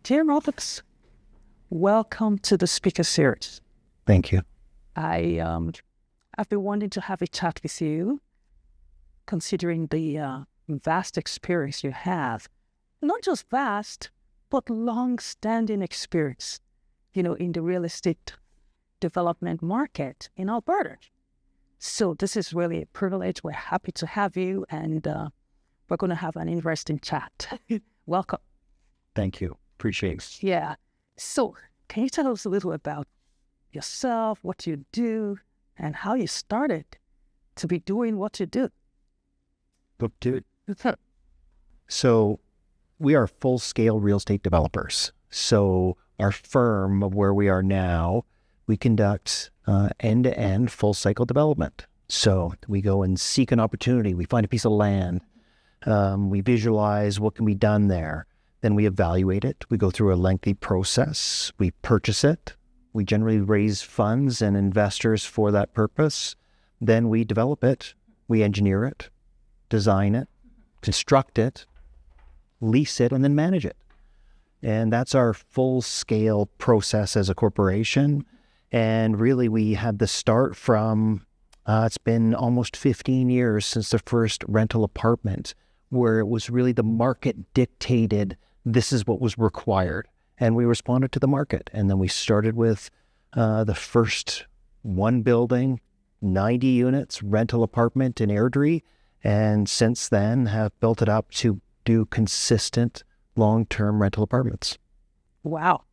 Dear Roberts, welcome to the speaker series. Thank you. I've been wanting to have a chat with you, considering the vast experience you have. Not just vast, but long-standing experience, in the real estate development market in Alberta. So this is really a privilege. We're happy to have you, and we're going to have an interesting chat. Welcome. Thank you. Appreciate it. Yeah. So can you tell us a little about yourself, what you do, and how you started to be doing what you do? Look, dude. So we are full-scale real estate developers. So our firm of where we are now, we conduct end-to-end full-cycle development. So we go and seek an opportunity. We find a piece of land. We visualize what can be done there. Then we evaluate it. We go through a lengthy process. We purchase it. We generally raise funds and investors for that purpose. Then we develop it. We engineer it, design it, construct it, lease it, and then manage it. And that's our full-scale process as a corporation. And really, we had the start from, it's been almost 15 years since the first rental apartment, where it was really the market dictated this is what was required. And we responded to the market. And then we started with the first one building, 90 units, rental apartment in Airdrie. And since then have built it up to do consistent long-term rental apartments. Wow.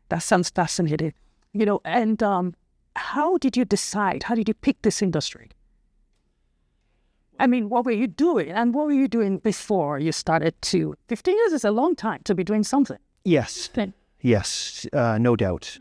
That sounds fascinating. And how did you decide? How did you pick this industry? I mean, what were you doing? And what were you doing before you started to... 15 years is a long time to be doing something. Yes. Yes, no doubt.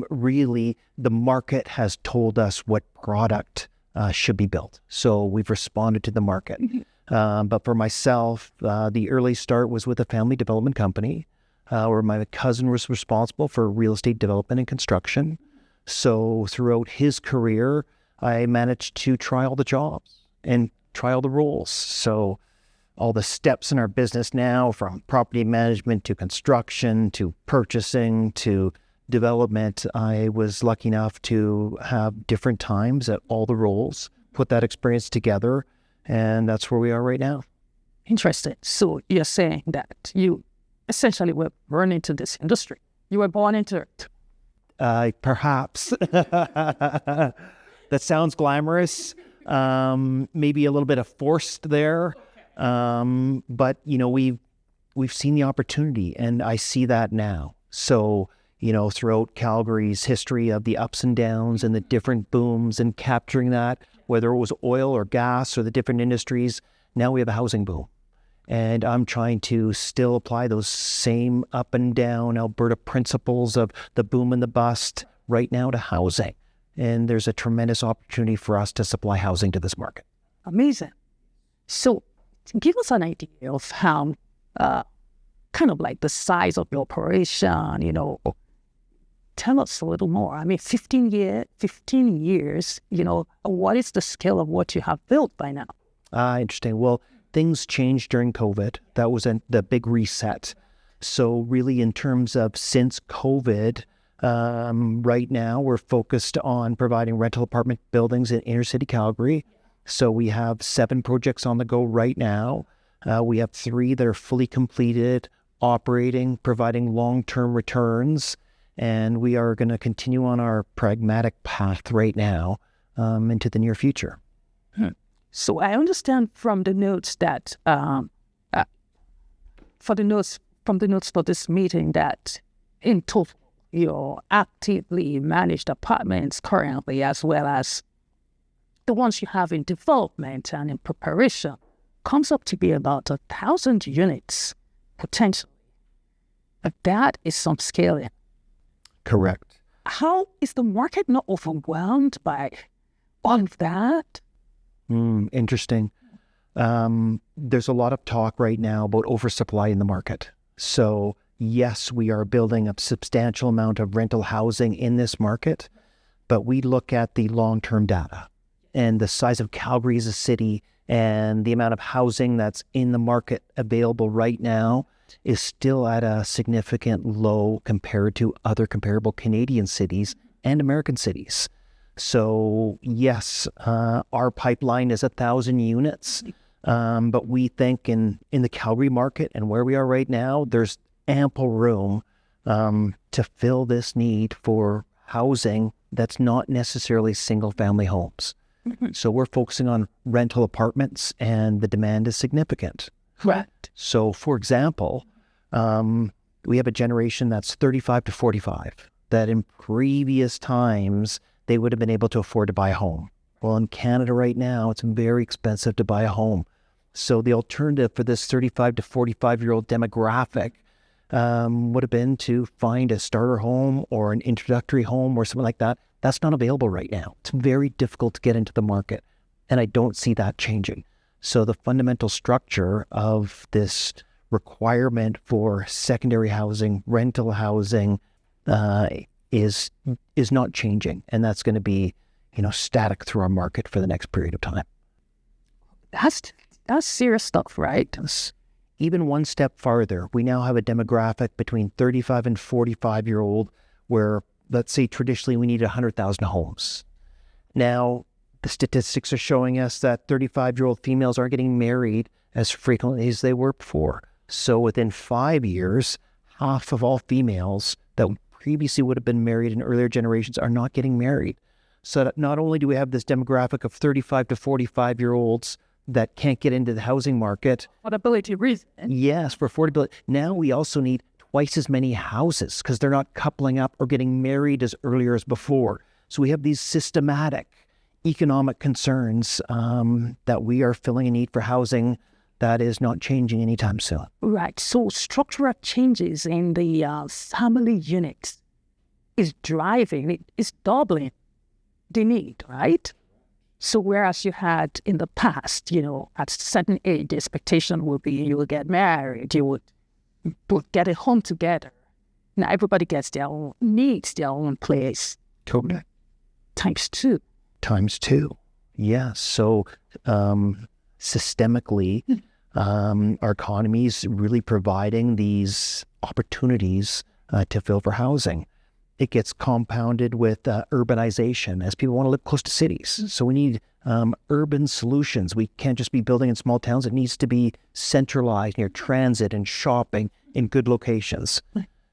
Really, the market has told us what product should be built. So we've responded to the market. But for myself, the early start was with a family development company where my cousin was responsible for real estate development and construction. So throughout his career, I managed to try all the jobs and try all the roles. So all the steps in our business now, from property management to construction to purchasing to development, I was lucky enough to have different times at all the roles, put that experience together, and that's where we are right now. Interesting. So you're saying that you essentially were born into this industry. You were born into it. Perhaps. That sounds glamorous. Maybe a little bit of forced there. But, we've seen the opportunity, and I see that now. So, throughout Calgary's history of the ups and downs and the different booms and capturing that, whether it was oil or gas or the different industries, now we have a housing boom. And I'm trying to still apply those same up and down Alberta principles of the boom and the bust right now to housing. And there's a tremendous opportunity for us to supply housing to this market. Amazing. So give us an idea of how, kind of like the size of your operation, Tell us a little more. I mean, 15 years, what is the scale of what you have built by now? Interesting. Well, things changed during COVID. That was the big reset. So really in terms of since COVID, right now we're focused on providing rental apartment buildings in inner city Calgary. So we have 7 projects on the go right now. We have 3 that are fully completed, operating, providing long-term returns. And we are going to continue on our pragmatic path right now into the near future. So I understand from the notes that, from the notes for this meeting, that in total, your actively managed apartments currently, as well as the ones you have in development and in preparation, comes up to be about 1,000 units potentially. But that is some scaling. Correct. How is the market not overwhelmed by all of that? Interesting. There's a lot of talk right now about oversupply in the market. So yes, we are building a substantial amount of rental housing in this market, but we look at the long-term data and the size of Calgary as a city and the amount of housing that's in the market available right now. is still at a significant low compared to other comparable Canadian cities and American cities. So yes, our pipeline is 1,000 units, but we think in the Calgary market and where we are right now, there's ample room to fill this need for housing that's not necessarily single-family homes. So we're focusing on rental apartments, and the demand is significant. Right. So, for example, we have a generation that's 35 to 45 that in previous times they would have been able to afford to buy a home. Well, in Canada right now, it's very expensive to buy a home. So the alternative for this 35 to 45-year-old demographic would have been to find a starter home or an introductory home or something like that. That's not available right now. It's very difficult to get into the market, and I don't see that changing. So the fundamental structure of this requirement for secondary housing, rental housing, is not changing, and that's going to be, static through our market for the next period of time. That's serious stuff, right? Even one step farther, we now have a demographic between 35 and 45-year-old where, let's say, traditionally we need 100,000 homes. Now, the statistics are showing us that 35-year-old females aren't getting married as frequently as they were before. So within 5 years, half of all females that previously would have been married in earlier generations are not getting married. So that not only do we have this demographic of 35 to 45-year-olds that can't get into the housing market. Affordability reason. Yes, for affordability. Now we also need twice as many houses because they're not coupling up or getting married as earlier as before. So we have these systematic economic concerns that we are filling a need for housing that is not changing anytime soon. Right. So structural changes in the family units is doubling the need, right? So whereas you had in the past, at a certain age, the expectation would be you will get married, you would get a home together. Now everybody gets their own needs, their own place. Totally. Times two. Yes. So systemically, our economy is really providing these opportunities to fill for housing. It gets compounded with urbanization as people want to live close to cities. So we need urban solutions. We can't just be building in small towns. It needs to be centralized near transit and shopping in good locations.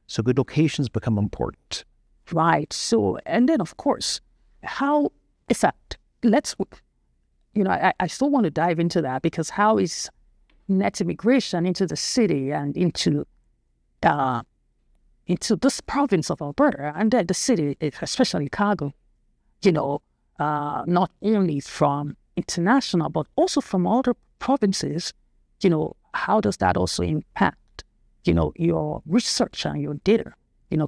So good locations become important. Right. So, and then of course, how is that? I still want to dive into that because how is net immigration into the city and into this province of Alberta and then the city, especially Calgary, not only from international, but also from other provinces, how does that also impact, your research and your data,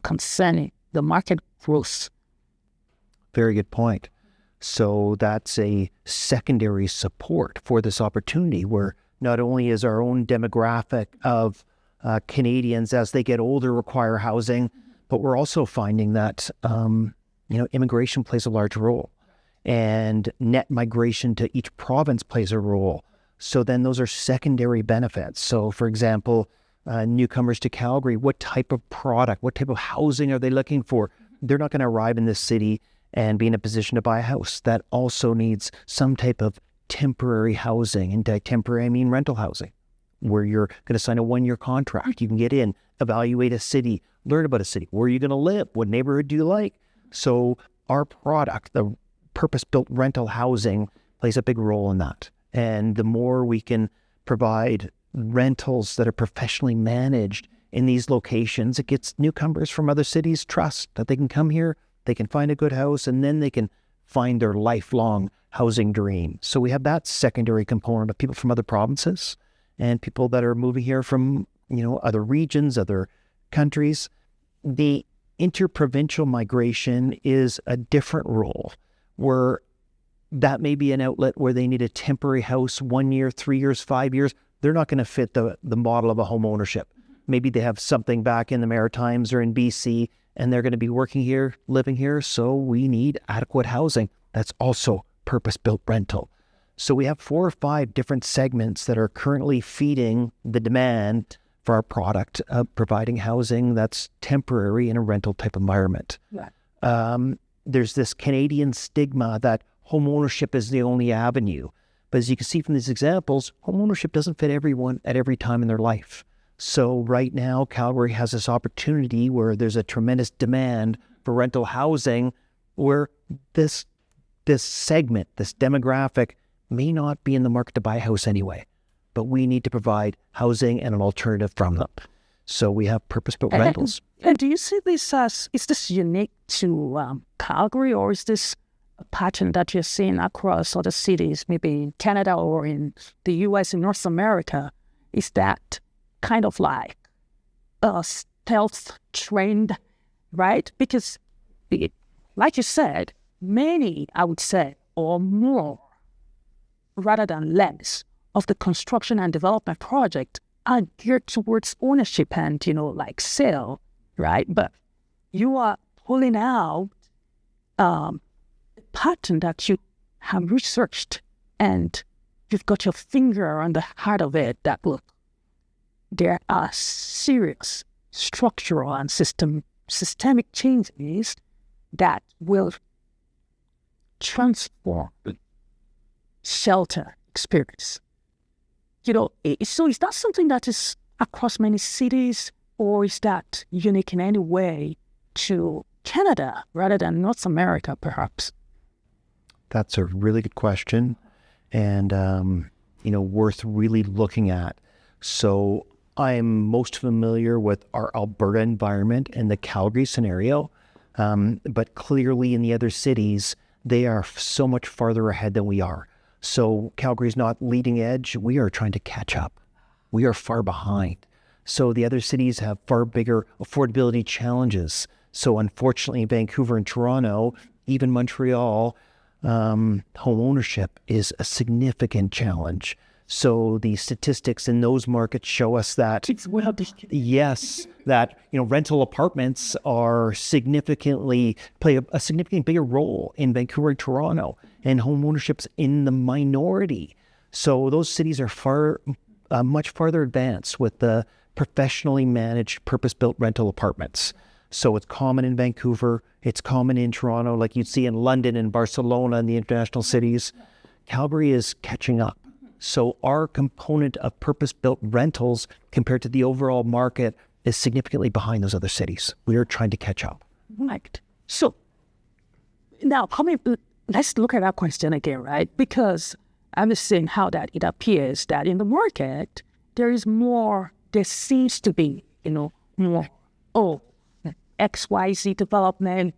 concerning the market growth? Very good point. So that's a secondary support for this opportunity where not only is our own demographic of Canadians as they get older require housing, but we're also finding that, immigration plays a large role and net migration to each province plays a role. So then those are secondary benefits. So for example, newcomers to Calgary, what type of product, what type of housing are they looking for? They're not going to arrive in this city and be in a position to buy a house. That also needs some type of temporary housing, and by temporary I mean rental housing, where you're going to sign a 1-year contract. You can get in, evaluate a city, learn about a city. Where are you going to live? What neighborhood do you like? So our product, the purpose-built rental housing, plays a big role in that. And the more we can provide rentals that are professionally managed in these locations, it gets newcomers from other cities trust that they can come here, they can find a good house, and then they can find their lifelong housing dream. So we have that secondary component of people from other provinces and people that are moving here from, other regions, other countries. The interprovincial migration is a different role where that may be an outlet where they need a temporary house 1 year, 3 years, 5 years. They're not going to fit the model of a home ownership. Maybe they have something back in the Maritimes or in BC and they're going to be working here, living here. So we need adequate housing. That's also purpose-built rental. So we have 4 or 5 different segments that are currently feeding the demand for our product, providing housing that's temporary in a rental type environment. Right. There's this Canadian stigma that home ownership is the only avenue. But as you can see from these examples, home ownership doesn't fit everyone at every time in their life. So right now, Calgary has this opportunity where there's a tremendous demand for rental housing, where this segment, this demographic, may not be in the market to buy a house anyway. But we need to provide housing and an alternative from them. So we have purpose-built rentals. And do you see this as, is this unique to Calgary, or is this a pattern that you're seeing across other cities, maybe in Canada or in the US, in North America? Is that kind of like a stealth trend, right? Because, like you said, many, I would say, or more, rather than less, of the construction and development project are geared towards ownership and, like sale, right? But you are pulling out a pattern that you have researched, and you've got your finger on the heart of it, that, look, there are serious structural and systemic changes that will transform shelter experience. So is that something that is across many cities, or is that unique in any way to Canada rather than North America, perhaps? That's a really good question, and worth really looking at. So I'm most familiar with our Alberta environment and the Calgary scenario, but clearly in the other cities, they are so much farther ahead than we are. So Calgary's not leading edge. We are trying to catch up. We are far behind. So the other cities have far bigger affordability challenges. So unfortunately, Vancouver and Toronto, even Montreal, home ownership is a significant challenge. So the statistics in those markets show us that, yes, that rental apartments are play a significantly bigger role in Vancouver and Toronto, and home ownership's in the minority. So those cities are much farther advanced with the professionally managed purpose-built rental apartments. So it's common in Vancouver, it's common in Toronto, like you'd see in London and Barcelona and the international cities. Calgary is catching up. So our component of purpose-built rentals compared to the overall market is significantly behind those other cities. We are trying to catch up. Right. So now, let's look at that question again, right? Because I'm just saying how that it appears that in the market, there seems to be, more, XYZ development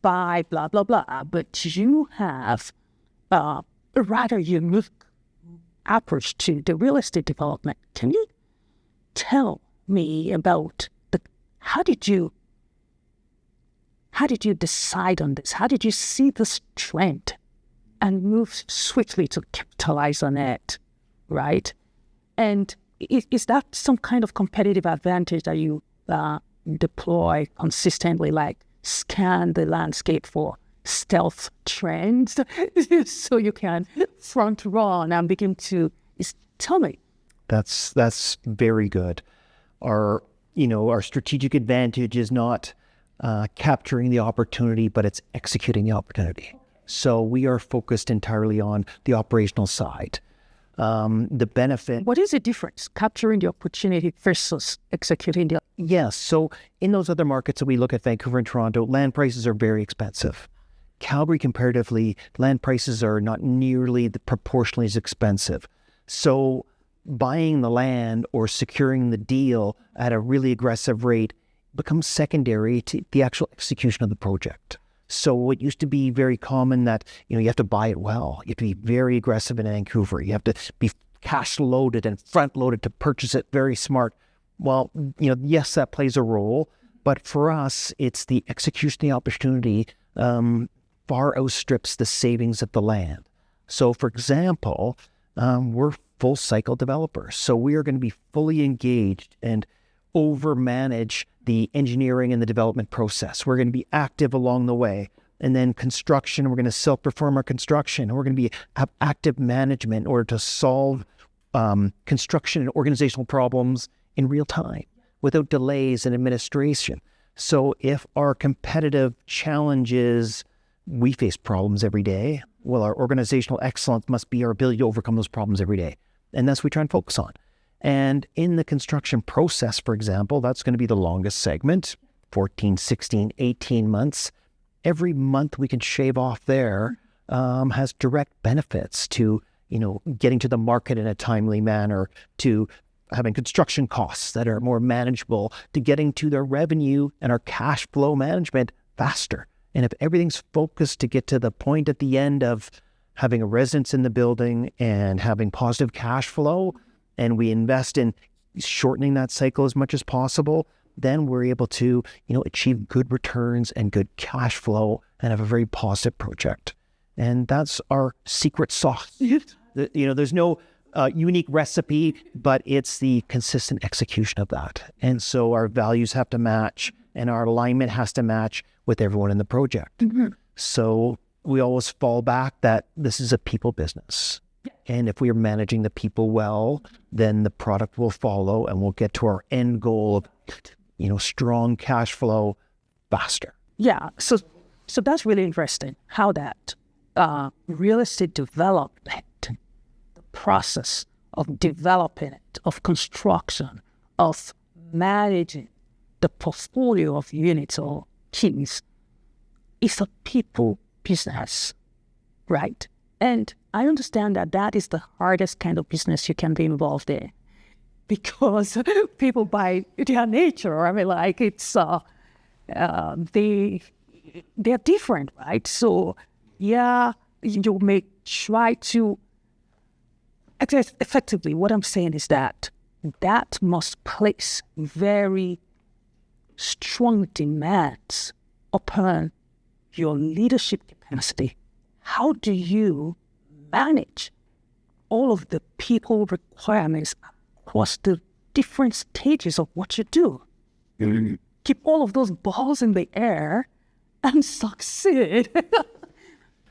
by blah, blah, blah. But you have a rather unique approach to the real estate development. Can you tell me about how did you decide on this? How did you see this trend and move swiftly to capitalize on it, right? And is that some kind of competitive advantage that you deploy consistently, like scan the landscape for stealth trends so you can front run and begin to tell me? That's very good. Our strategic advantage is not capturing the opportunity, but it's executing the opportunity. So we are focused entirely on the operational side. The benefit. What is the difference, capturing the opportunity versus executing the? Yes. So in those other markets that we look at, Vancouver and Toronto, land prices are very expensive. Calgary, comparatively, land prices are not nearly proportionally as expensive. So buying the land or securing the deal at a really aggressive rate becomes secondary to the actual execution of the project. So it used to be very common that, you have to buy it well. You have to be very aggressive in Vancouver. You have to be cash loaded and front loaded to purchase it very smart. Well, yes, that plays a role. But for us, it's the execution of the opportunity far outstrips the savings of the land. So for example, we're full cycle developers. So we are going to be fully engaged and over-manage the engineering and the development process. We're going to be active along the way. And then construction, we're going to self-perform our construction. We're going to have active management in order to solve construction and organizational problems in real time without delays in administration. So if our competitive challenges, we face problems every day, well, our organizational excellence must be our ability to overcome those problems every day. And that's what we try and focus on. And in the construction process, for example, that's going to be the longest segment, 14, 16, 18 months. Every month we can shave off there has direct benefits to, getting to the market in a timely manner, to having construction costs that are more manageable, to getting to their revenue and our cash flow management faster. And if everything's focused to get to the point at the end of having a residence in the building and having positive cash flow, and we invest in shortening that cycle as much as possible, then we're able to, achieve good returns and good cash flow and have a very positive project. And that's our secret sauce. There's no unique recipe, but it's the consistent execution of that. And so our values have to match and our alignment has to match with everyone in the project. Mm-hmm. So we always fall back that this is a people business. And if we are managing the people well, then the product will follow and we'll get to our end goal of, strong cash flow faster. Yeah. So that's really interesting how that real estate development, the process of developing it, of construction, of managing the portfolio of units or keys is a people business, right? And I understand that is the hardest kind of business you can be involved in because people by their nature, it's, they're different, right? So, yeah, you may try to, effectively, what I'm saying is that must place very strong demands upon your leadership capacity. How do you manage all of the people requirements across the different stages of what you do? Mm-hmm. Keep all of those balls in the air and succeed.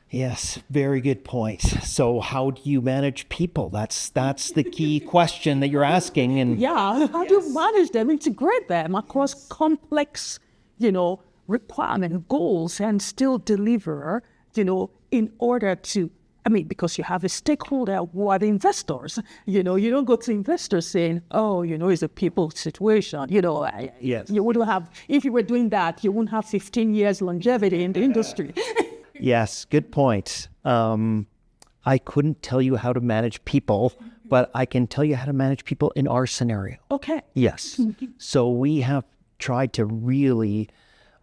Yes, very good point. So how do you manage people? That's the key question that you're asking. And yeah, how do you manage them, integrate them across complex, requirement goals and still deliver, in order to, because you have a stakeholder who are the investors. You don't go to investors saying, it's a people situation. Yes. You wouldn't have, if you were doing that, you wouldn't have 15 years longevity in the industry. Yes, good point. I couldn't tell you how to manage people, but I can tell you how to manage people in our scenario. Okay. Yes. So we have tried to really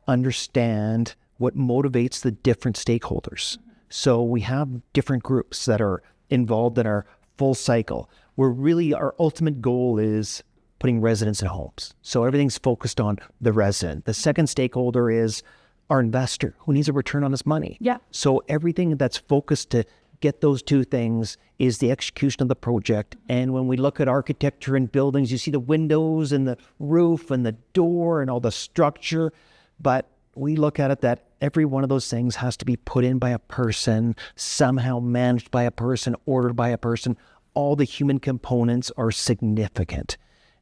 understand what motivates the different stakeholders. So we have different groups that are involved in our full cycle, where really our ultimate goal is putting residents in homes. So everything's focused on the resident. The second stakeholder is our investor who needs a return on his money. Yeah. So everything that's focused to get those two things is the execution of the project. And when we look at architecture and buildings, you see the windows and the roof and the door and all the structure. But we look at it that every one of those things has to be put in by a person, somehow managed by a person, ordered by a person. All the human components are significant.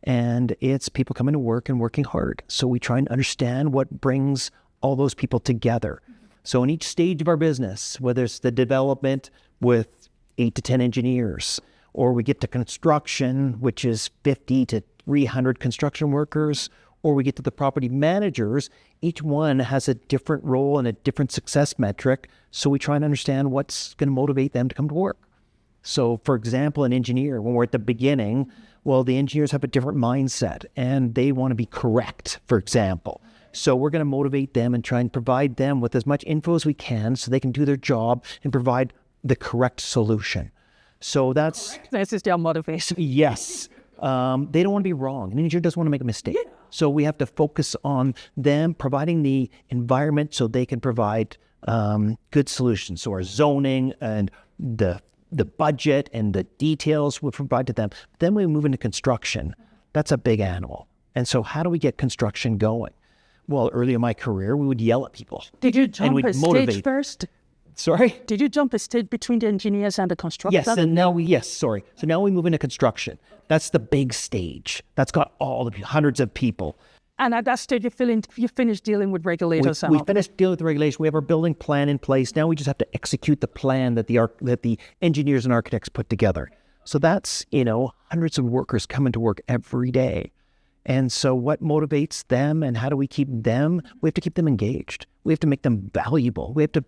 And it's people coming to work and working hard. So we try and understand what brings all those people together. So in each stage of our business, whether it's the development with 8 to 10 engineers, or we get to construction, which is 50 to 300 construction workers, or we get to the property managers, each one has a different role and a different success metric. So we try and understand what's going to motivate them to come to work. So for example, an engineer, when we're at the beginning, well, the engineers have a different mindset and they want to be correct, for example. So we're going to motivate them and try and provide them with as much info as we can so they can do their job and provide the correct solution. So that's is their motivation. Yes. They don't want to be wrong. An engineer doesn't want to make a mistake. Yeah. So we have to focus on them providing the environment so they can provide good solutions. So our zoning and the budget and the details we provide to them. Then we move into construction. That's a big animal. And so how do we get construction going? Well, early in my career, we would yell at people. Did you jump a stage first? Sorry? Did you jump a stage between the engineers and the construction? Yes, and now so now we move into construction. That's the big stage. That's got all the hundreds of people. And at that stage, you finished dealing with regulators. We finished dealing with the regulation. We have our building plan in place. Now we just have to execute the plan that the engineers and architects put together. So that's, hundreds of workers coming to work every day. And so what motivates them and how do we keep them? We have to keep them engaged. We have to make them valuable. We have to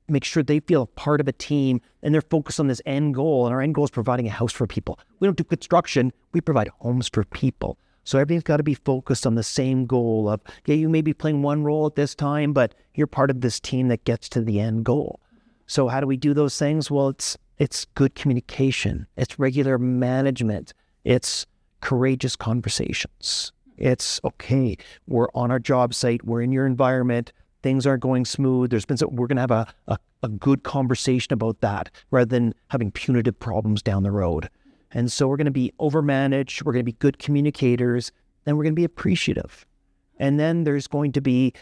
make sure they feel a part of a team and they're focused on this end goal. And our end goal is providing a house for people. We don't do construction. We provide homes for people. So everything's got to be focused on the same goal of, you may be playing one role at this time, but you're part of this team that gets to the end goal. So how do we do those things? Well, it's good communication. It's regular management. It's courageous conversations. It's, okay, we're on our job site. We're in your environment. Things aren't going smooth. We're going to have a good conversation about that rather than having punitive problems down the road. And so we're going to be overmanaged, we're going to be good communicators, and we're going to be appreciative. And then there's going to be,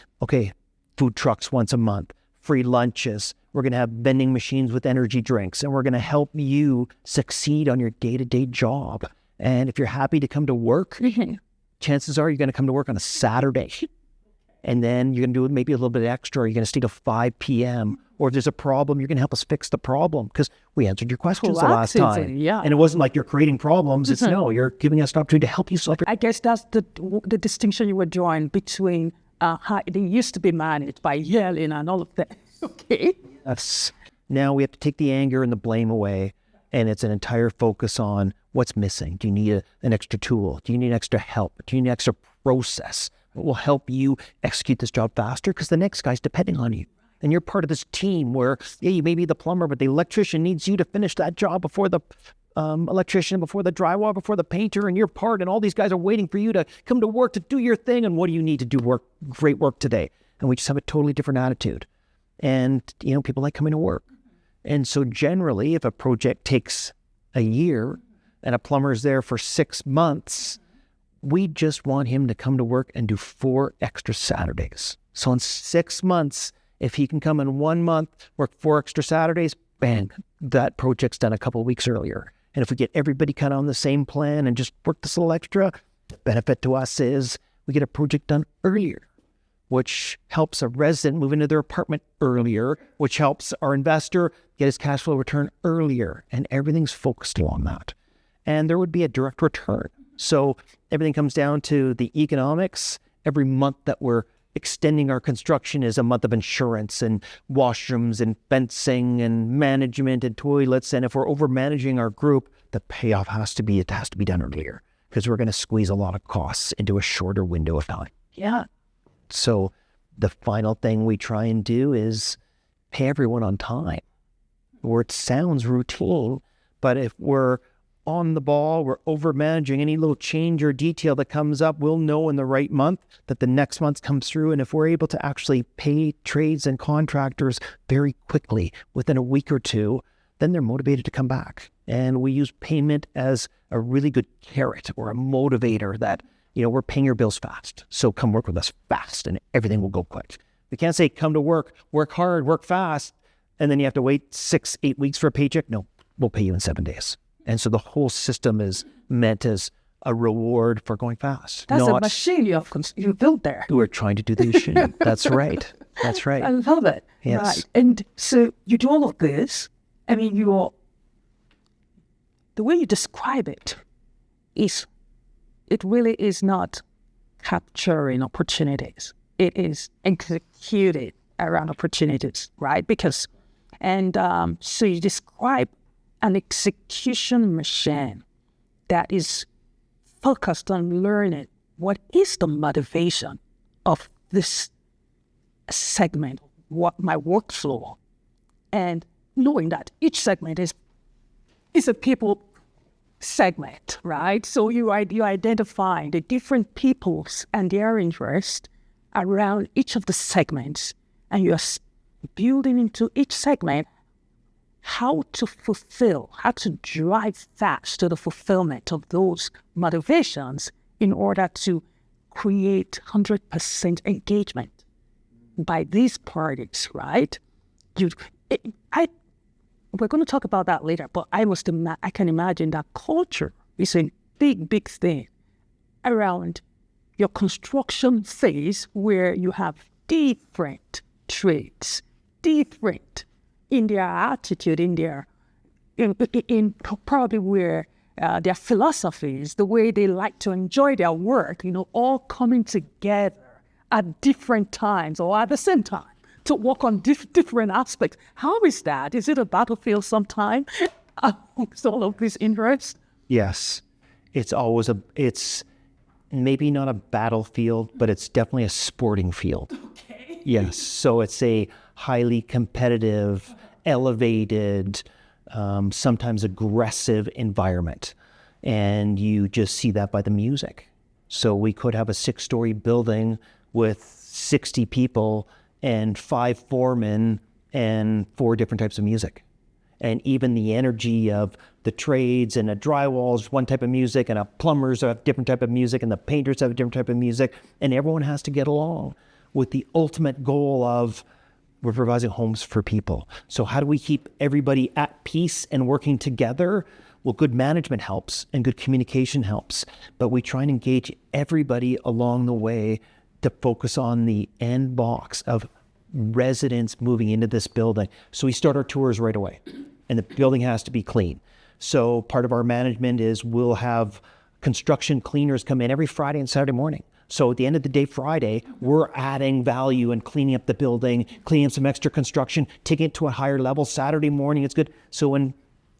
food trucks once a month, free lunches. We're going to have vending machines with energy drinks, and we're going to help you succeed on your day-to-day job. And if you're happy to come to work, chances are you're going to come to work on a Saturday. And then you're going to do maybe a little bit extra. You're going to stay till 5 p.m. Or if there's a problem, you're going to help us fix the problem because we answered your questions the last time. Yeah. And it wasn't like you're creating problems. It's no, you're giving us an opportunity to help you solve your... I guess that's the distinction you were drawing between how it used to be managed by yelling and all of that. Okay. Yes. Now we have to take the anger and the blame away. And it's an entire focus on what's missing. Do you need an extra tool? Do you need extra help? Do you need an extra process? It will help you execute this job faster because the next guy's depending on you. And you're part of this team where, you may be the plumber, but the electrician needs you to finish that job before the electrician, before the drywall, before the painter, and you're part, and all these guys are waiting for you to come to work to do your thing. And what do you need to do great work today? And we just have a totally different attitude. And, people like coming to work. And so generally, if a project takes a year and a plumber's there for 6 months, we just want him to come to work and do 4 extra Saturdays. So in 6 months, if he can come in 1 month, work 4 extra Saturdays, bang, that project's done a couple of weeks earlier. And if we get everybody kind of on the same plan and just work this little extra, the benefit to us is we get a project done earlier, which helps a resident move into their apartment earlier, which helps our investor get his cash flow return earlier. And everything's focused on that. And there would be a direct return. So everything comes down to the economics. Every month that we're extending our construction is a month of insurance and washrooms and fencing and management and toilets. And if we're over managing our group, the payoff has to be done earlier because we're going to squeeze a lot of costs into a shorter window of time. Yeah. So the final thing we try and do is pay everyone on time, where it sounds routine, but if we're on the ball, we're over managing any little change or detail that comes up, we'll know in the right month that the next month comes through. And if we're able to actually pay trades and contractors very quickly within a week or two, then they're motivated to come back. And we use payment as a really good carrot or a motivator that, we're paying your bills fast. So come work with us fast and everything will go quick. We can't say come to work hard, work fast, and then you have to wait 6-8 weeks for a paycheck. No, we'll pay you in 7 days. And so the whole system is meant as a reward for going fast. That's a machine you built there. We're trying to do the machine. That's right. That's right. I love it. Yes. Right. And so you do all of this. I mean, the way you describe it really is not capturing opportunities. It is executed around opportunities, right? So you describe an execution machine that is focused on learning what is the motivation of this segment, what my workflow, and knowing that each segment is a people segment, right? So you identify the different peoples and their interest around each of the segments, and you're building into each segment how to drive fast to the fulfillment of those motivations in order to create 100% engagement by these parties, right? we're going to talk about that later, but I can imagine that culture is a big thing around your construction phase where you have different trades, different in their attitude, in probably where their philosophies, the way they like to enjoy their work, all coming together at different times or at the same time to work on different aspects. How is that? Is it a battlefield sometime amongst all of these interests? Yes. It's maybe not a battlefield, but it's definitely a sporting field. Okay. Yes. So it's a highly competitive, elevated, sometimes aggressive environment. And you just see that by the music. So we could have a 6-story building with 60 people and 5 foremen and 4 different types of music. And even the energy of the trades and a drywall is one type of music, and a plumbers have different type of music, and the painters have a different type of music, and everyone has to get along with the ultimate goal of we're providing homes for people. So how do we keep everybody at peace and working together? Well, good management helps and good communication helps, but we try and engage everybody along the way to focus on the end box of residents moving into this building. So we start our tours right away, and the building has to be clean. So part of our management is we'll have construction cleaners come in every Friday and Saturday morning. So at the end of the day, Friday, we're adding value and cleaning up the building, cleaning up some extra construction, taking it to a higher level. Saturday morning, it's good. So when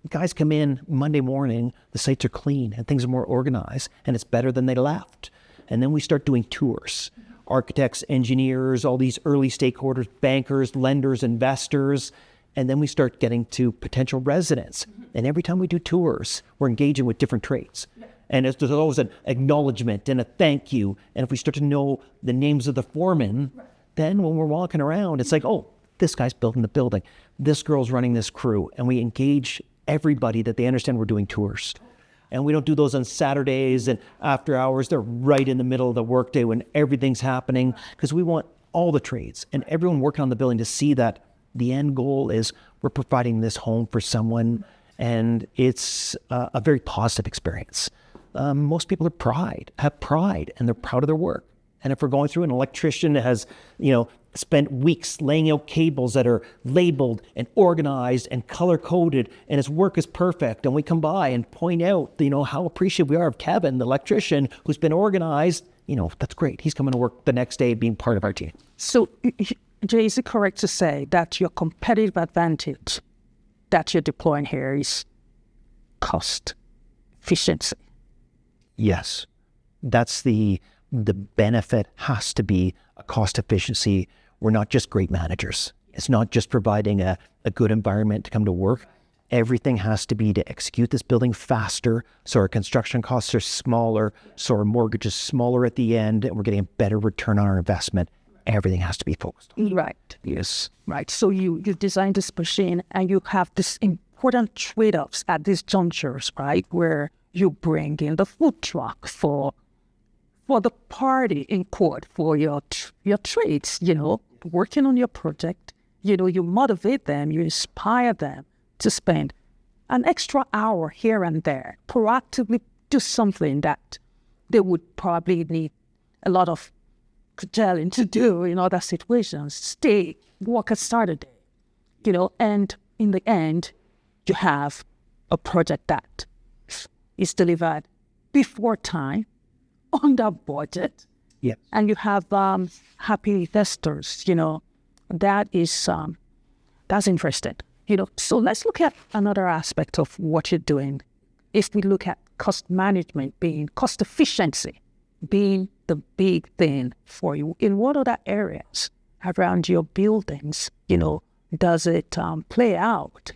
guys come in Monday morning, the sites are clean and things are more organized, and it's better than they left. And then we start doing tours. Architects, engineers, all these early stakeholders, bankers, lenders, investors, and then we start getting to potential residents. And every time we do tours, we're engaging with different trades. And there's always an acknowledgement and a thank you. And if we start to know the names of the foremen, then when we're walking around, it's like, oh, this guy's building the building. This girl's running this crew. And we engage everybody that they understand we're doing tours. And we don't do those on Saturdays and after hours. They're right in the middle of the workday when everything's happening, because we want all the trades and everyone working on the building to see that the end goal is we're providing this home for someone, and it's a very positive experience. Most people have pride, and they're proud of their work. And if we're going through, an electrician that has, spent weeks laying out cables that are labeled and organized and color-coded, and his work is perfect, and we come by and point out, how appreciative we are of Kevin, the electrician, who's been organized, that's great. He's coming to work the next day being part of our team. So, Jay, is it correct to say that your competitive advantage that you're deploying here is cost efficiency? Yes. That's the benefit has to be a cost efficiency. We're not just great managers. It's not just providing a good environment to come to work. Everything has to be to execute this building faster, so our construction costs are smaller, so our mortgage is smaller at the end, and we're getting a better return on our investment. Everything has to be focused on. Right. Yes. Right. So you designed this machine, and you have this important trade-offs at these junctures, right, where you bring in the food truck for the party in court, for your trades, working on your project. You motivate them, you inspire them to spend an extra hour here and there, proactively do something that they would probably need a lot of curtailing to do in other situations. Stay, work a Saturday, and in the end, you have a project that is delivered before time, under budget. Yes. And you have happy investors, that is, that's interesting. So let's look at another aspect of what you're doing. If we look at cost management being cost efficiency, being the big thing for you, in what other areas around your buildings, does it play out?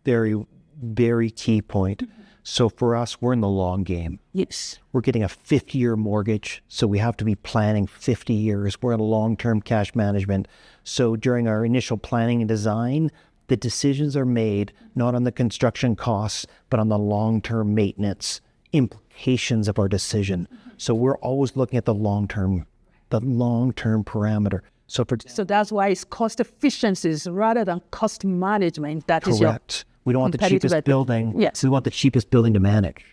Very, very key point. So for us, we're in the long game. Yes. We're getting a 50-year mortgage, so we have to be planning 50 years. We're in long-term cash management. So during our initial planning and design, the decisions are made not on the construction costs, but on the long-term maintenance implications of our decision. So we're always looking at the long-term parameter. So that's why it's cost efficiencies rather than cost management. That is your correct. We don't want the competitive cheapest advantage. building. Yes. We want the cheapest building to manage.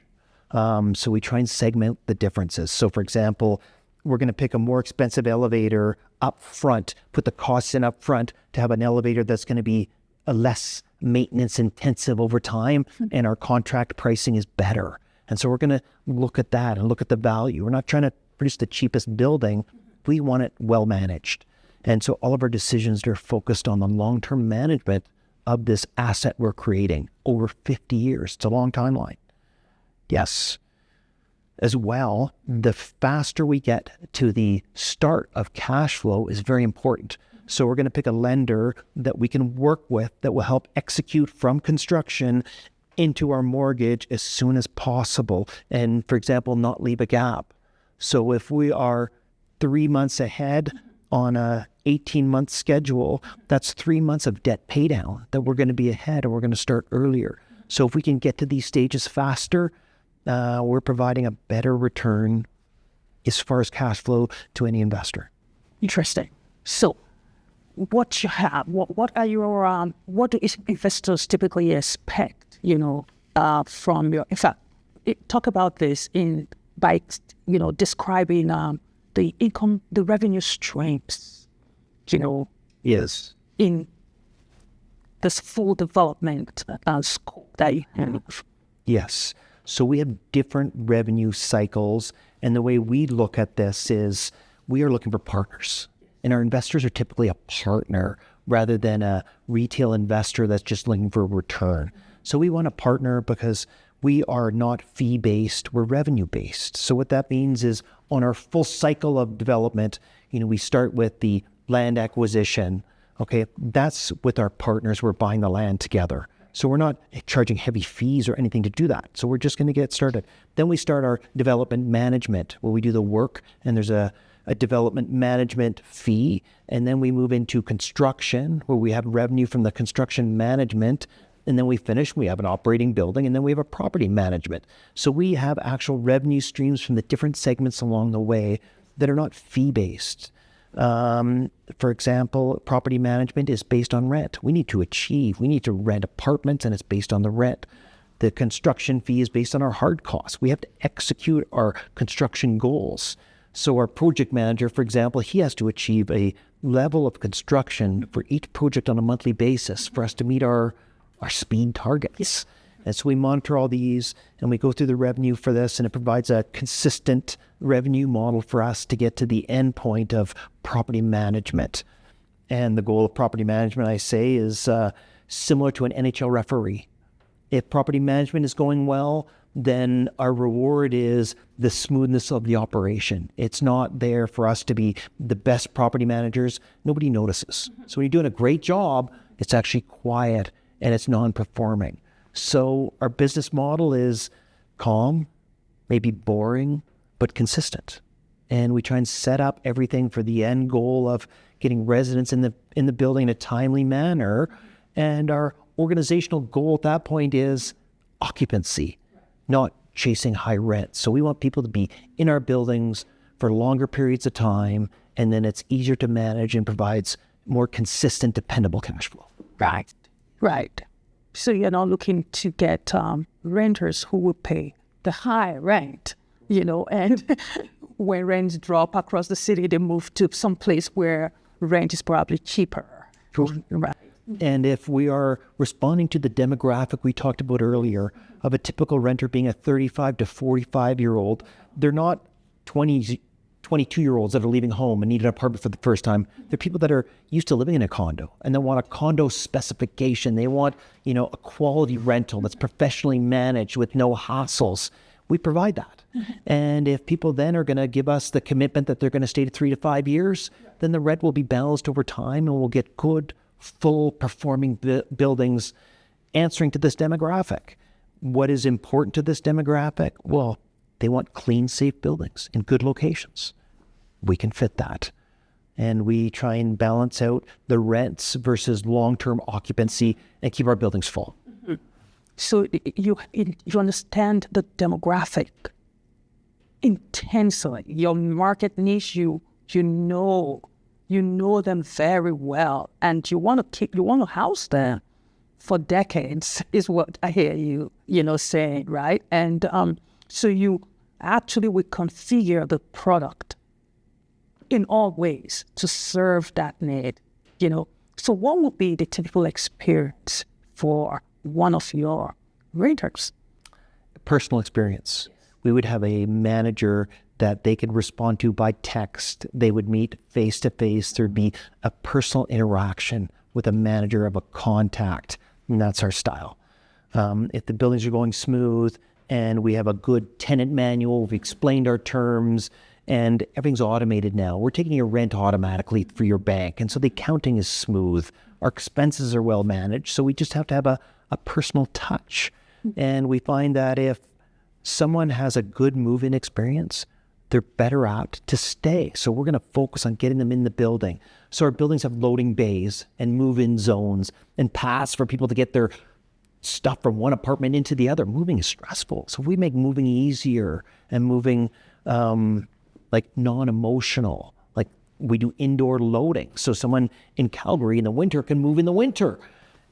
So we try and segment the differences. So for example, we're going to pick a more expensive elevator up front, put the costs in up front to have an elevator that's going to be a less maintenance intensive over time, and our contract pricing is better. And so we're going to look at that and look at the value. We're not trying to produce the cheapest building. We want it well managed. And so all of our decisions are focused on the long-term management of this asset we're creating over 50 years. It's a long timeline. Yes. As well, the faster we get to the start of cash flow is very important. So we're going to pick a lender that we can work with that will help execute from construction into our mortgage as soon as possible. And for example, not leave a gap. So if we are 3 months ahead on a 18-month schedule, that's 3 months of debt paydown that we're going to be ahead, and we're going to start earlier. So if we can get to these stages faster, we're providing a better return as far as cash flow to any investor. Interesting. So what you have, what are your, what do investors typically expect, from your, in fact, talk about this by describing the income, the revenue streams, Yes. in this full development scope that you have. Yes. So we have different revenue cycles, and the way we look at this is we are looking for partners, and our investors are typically a partner rather than a retail investor that's just looking for a return. So we want a partner because we are not fee-based, we're revenue-based. So what that means is on our full cycle of development, we start with the land acquisition. Okay, that's with our partners, we're buying the land together. So we're not charging heavy fees or anything to do that. So we're just going to get started. Then we start our development management, where we do the work, and there's a development management fee. And then we move into construction, where we have revenue from the construction management. And then we finish, we have an operating building, and then we have a property management. So we have actual revenue streams from the different segments along the way that are not fee-based. For example, property management is based on rent. We need to rent apartments, and it's based on the rent. The construction fee is based on our hard costs. We have to execute our construction goals. So our project manager, for example, he has to achieve a level of construction for each project on a monthly basis for us to meet our speed targets. And so we monitor all these, and we go through the revenue for this, and it provides a consistent revenue model for us to get to the end point of property management. And the goal of property management, I say, is similar to an NHL referee. If property management is going well, then our reward is the smoothness of the operation. It's not there for us to be the best property managers. Nobody notices. So when you're doing a great job, it's actually quiet and it's non-performing. So our business model is calm, maybe boring, but consistent. And we try and set up everything for the end goal of getting residents in the building in a timely manner. And our organizational goal at that point is occupancy, not chasing high rent. So we want people to be in our buildings for longer periods of time, and then it's easier to manage and provides more consistent, dependable cash flow. Right. So you're not looking to get renters who will pay the high rent, and when rents drop across the city, they move to some place where rent is probably cheaper. Right. And if we are responding to the demographic we talked about earlier of a typical renter being a 35 to 45-year-old, they're not 22-year-olds that are leaving home and need an apartment for the first time. They're people that are used to living in a condo, and they want a condo specification. They want, a quality rental that's professionally managed with no hassles. We provide that. Mm-hmm. And if people then are going to give us the commitment that they're going to stay to 3 to 5 years, then the rent will be balanced over time, and we'll get good, full performing buildings answering to this demographic. What is important to this demographic? Well, they want clean, safe buildings in good locations. We can fit that. And we try and balance out the rents versus long-term occupancy and keep our buildings full. Mm-hmm. So you understand the demographic intensely. Your market niche, you know you know them very well, and you want to house them for decades, is what I hear you, saying, right? And so you actually would configure the product in all ways to serve that need, So what would be the typical experience for one of your renters? Personal experience. We would have a manager that they could respond to by text. They would meet face to face. There'd be a personal interaction with a manager of a contact, and that's our style. If the buildings are going smooth and we have a good tenant manual, we've explained our terms, and everything's automated now. We're taking your rent automatically for your bank, and so the accounting is smooth. Our expenses are well managed, so we just have to have a personal touch. And we find that if someone has a good move-in experience, they're better apt to stay. So we're going to focus on getting them in the building. So our buildings have loading bays and move-in zones and paths for people to get their stuff from one apartment into the other. Moving is stressful. So we make moving easier and moving like non-emotional. Like we do indoor loading. So someone in Calgary in the winter can move in the winter.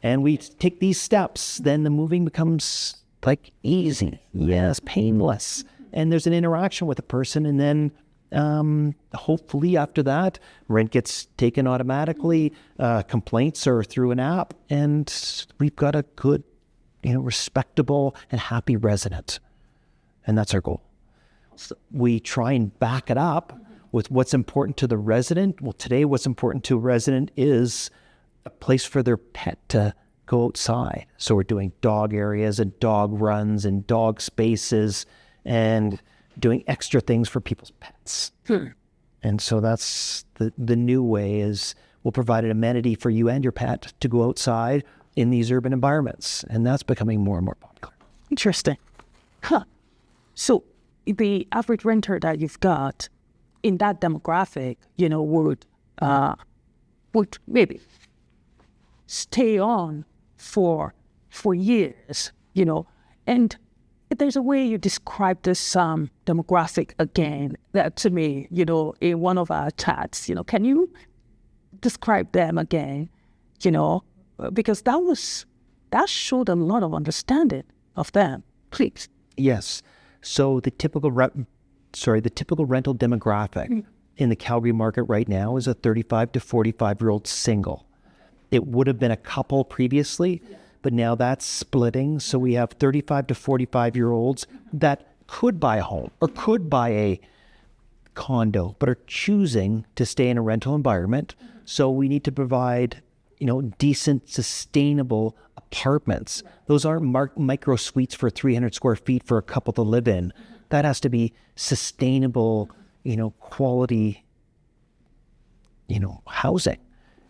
And we take these steps, then the moving becomes like easy. Yes, painless. And there's an interaction with the person, and then hopefully after that, rent gets taken automatically, complaints are through an app, and we've got a good, respectable and happy resident. And that's our goal. So we try and back it up with what's important to the resident. Well, today what's important to a resident is a place for their pet to go outside. So we're doing dog areas and dog runs and dog spaces, and doing extra things for people's pets. And so that's the new way is we'll provide an amenity for you and your pet to go outside in these urban environments. And that's becoming more and more popular. Interesting. So the average renter that you've got in that demographic, would maybe stay on for years, and there's a way you describe this demographic again that to me, in one of our chats, can you describe them again, because that showed a lot of understanding of them, please. Yes. So the typical rental demographic in the Calgary market right now is a 35 to 45-year-old single. It would have been a couple previously, but now that's splitting. So we have 35 to 45-year-olds that could buy a home or could buy a condo, but are choosing to stay in a rental environment. So we need to provide, decent, sustainable apartments. Those aren't micro suites for 300 square feet for a couple to live in. That has to be sustainable, quality, housing.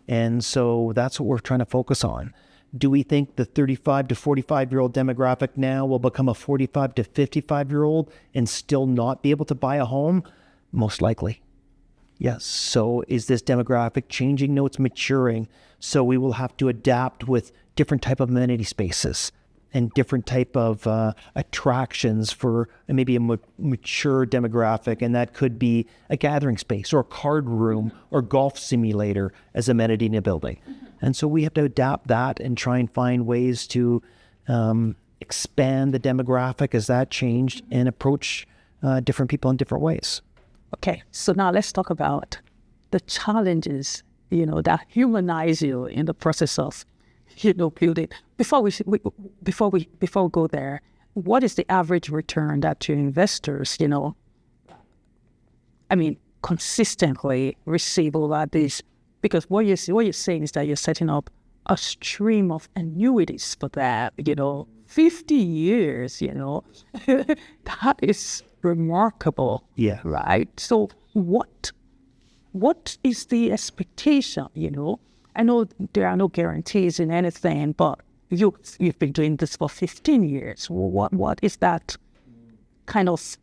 And so that's what we're trying to focus on. Do we think the 35 to 45-year-old demographic now will become a 45 to 55-year-old and still not be able to buy a home? Most likely. Yes. So is this demographic changing? No, it's maturing. So we will have to adapt with different type of amenity spaces and different type of attractions for maybe a mature demographic. And that could be a gathering space or a card room or golf simulator as amenity in a building. And so we have to adapt that and try and find ways to expand the demographic as that changed and approach different people in different ways. Okay, so now let's talk about the challenges, that humanize you in the process of, building. Before we go there, what is the average return that your investors, consistently receive over this? Because what you're saying is that you're setting up a stream of annuities for that, 50 years, that is remarkable. Yeah. Right? So what is the expectation, I know there are no guarantees in anything, but you've been doing this for 15 years. What is that kind of?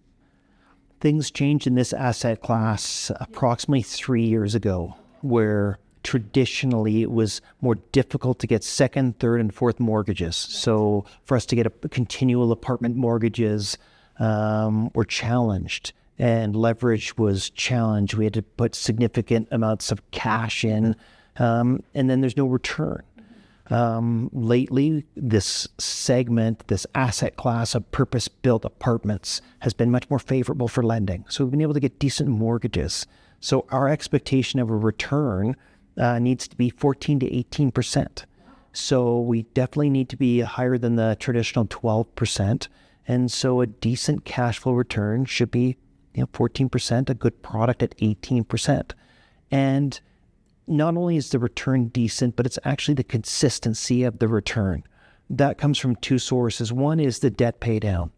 Things changed in this asset class approximately 3 years ago, where traditionally it was more difficult to get second, third, and fourth mortgages. So for us to get a continual apartment mortgages were challenged. and leverage was challenged. We had to put significant amounts of cash in, and then there's no return. Lately, this segment, this asset class of purpose-built apartments has been much more favorable for lending. So we've been able to get decent mortgages. So our expectation of a return needs to be 14 to 18%. So we definitely need to be higher than the traditional 12%. And so a decent cash flow return should be 14%, a good product at 18%. And not only is the return decent, but it's actually the consistency of the return. That comes from two sources. One is the debt pay down.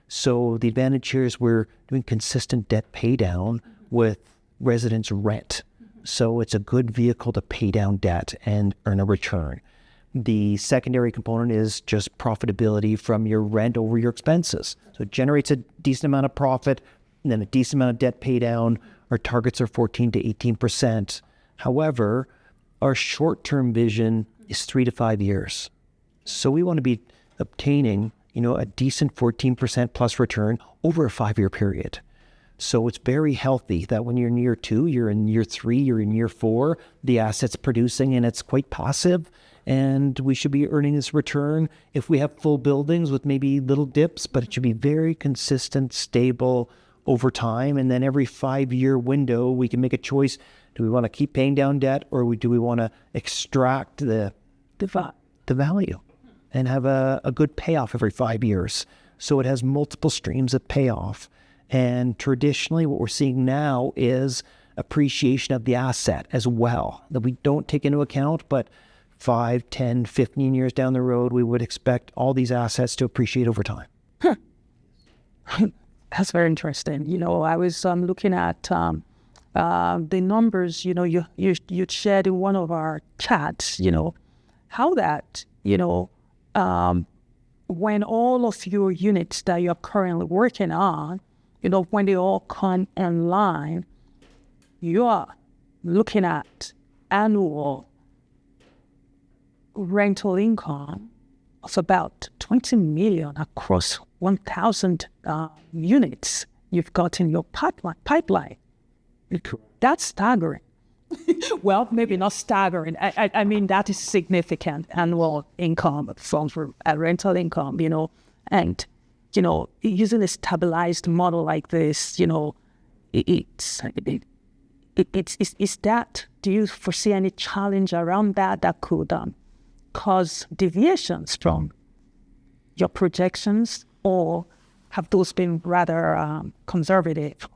So the advantage here is we're doing consistent debt pay down with residents' rent. So it's a good vehicle to pay down debt and earn a return. The secondary component is just profitability from your rent over your expenses. So it generates a decent amount of profit and then a decent amount of debt pay down. Our targets are 14 to 18%. However, our short-term vision is 3 to 5 years. So we want to be obtaining, a decent 14% plus return over a 5-year period. So it's very healthy that when you're in year 2, you're in year 3, you're in year 4, the asset's producing and it's quite passive. And we should be earning this return if we have full buildings with maybe little dips, but it should be very consistent, stable over time. And then every 5-year window, we can make a choice. Do we want to keep paying down debt, or do we want to extract the value and have a good payoff every 5 years? So it has multiple streams of payoff. And traditionally, what we're seeing now is appreciation of the asset as well, that we don't take into account, but 5, 10, 15 years down the road, we would expect all these assets to appreciate over time. That's very interesting. I was looking at the numbers, you shared in one of our chats, how that, when all of your units that you're currently working on, when they all come online, you are looking at annual rental income of about 20 million across 1,000 units you've got in your pipeline. That's staggering. Well, maybe not staggering. I mean, that is significant annual income from rental income, and, using a stabilized model like this, it's that, do you foresee any challenge around that could cause deviations from your projections, or have those been rather conservative?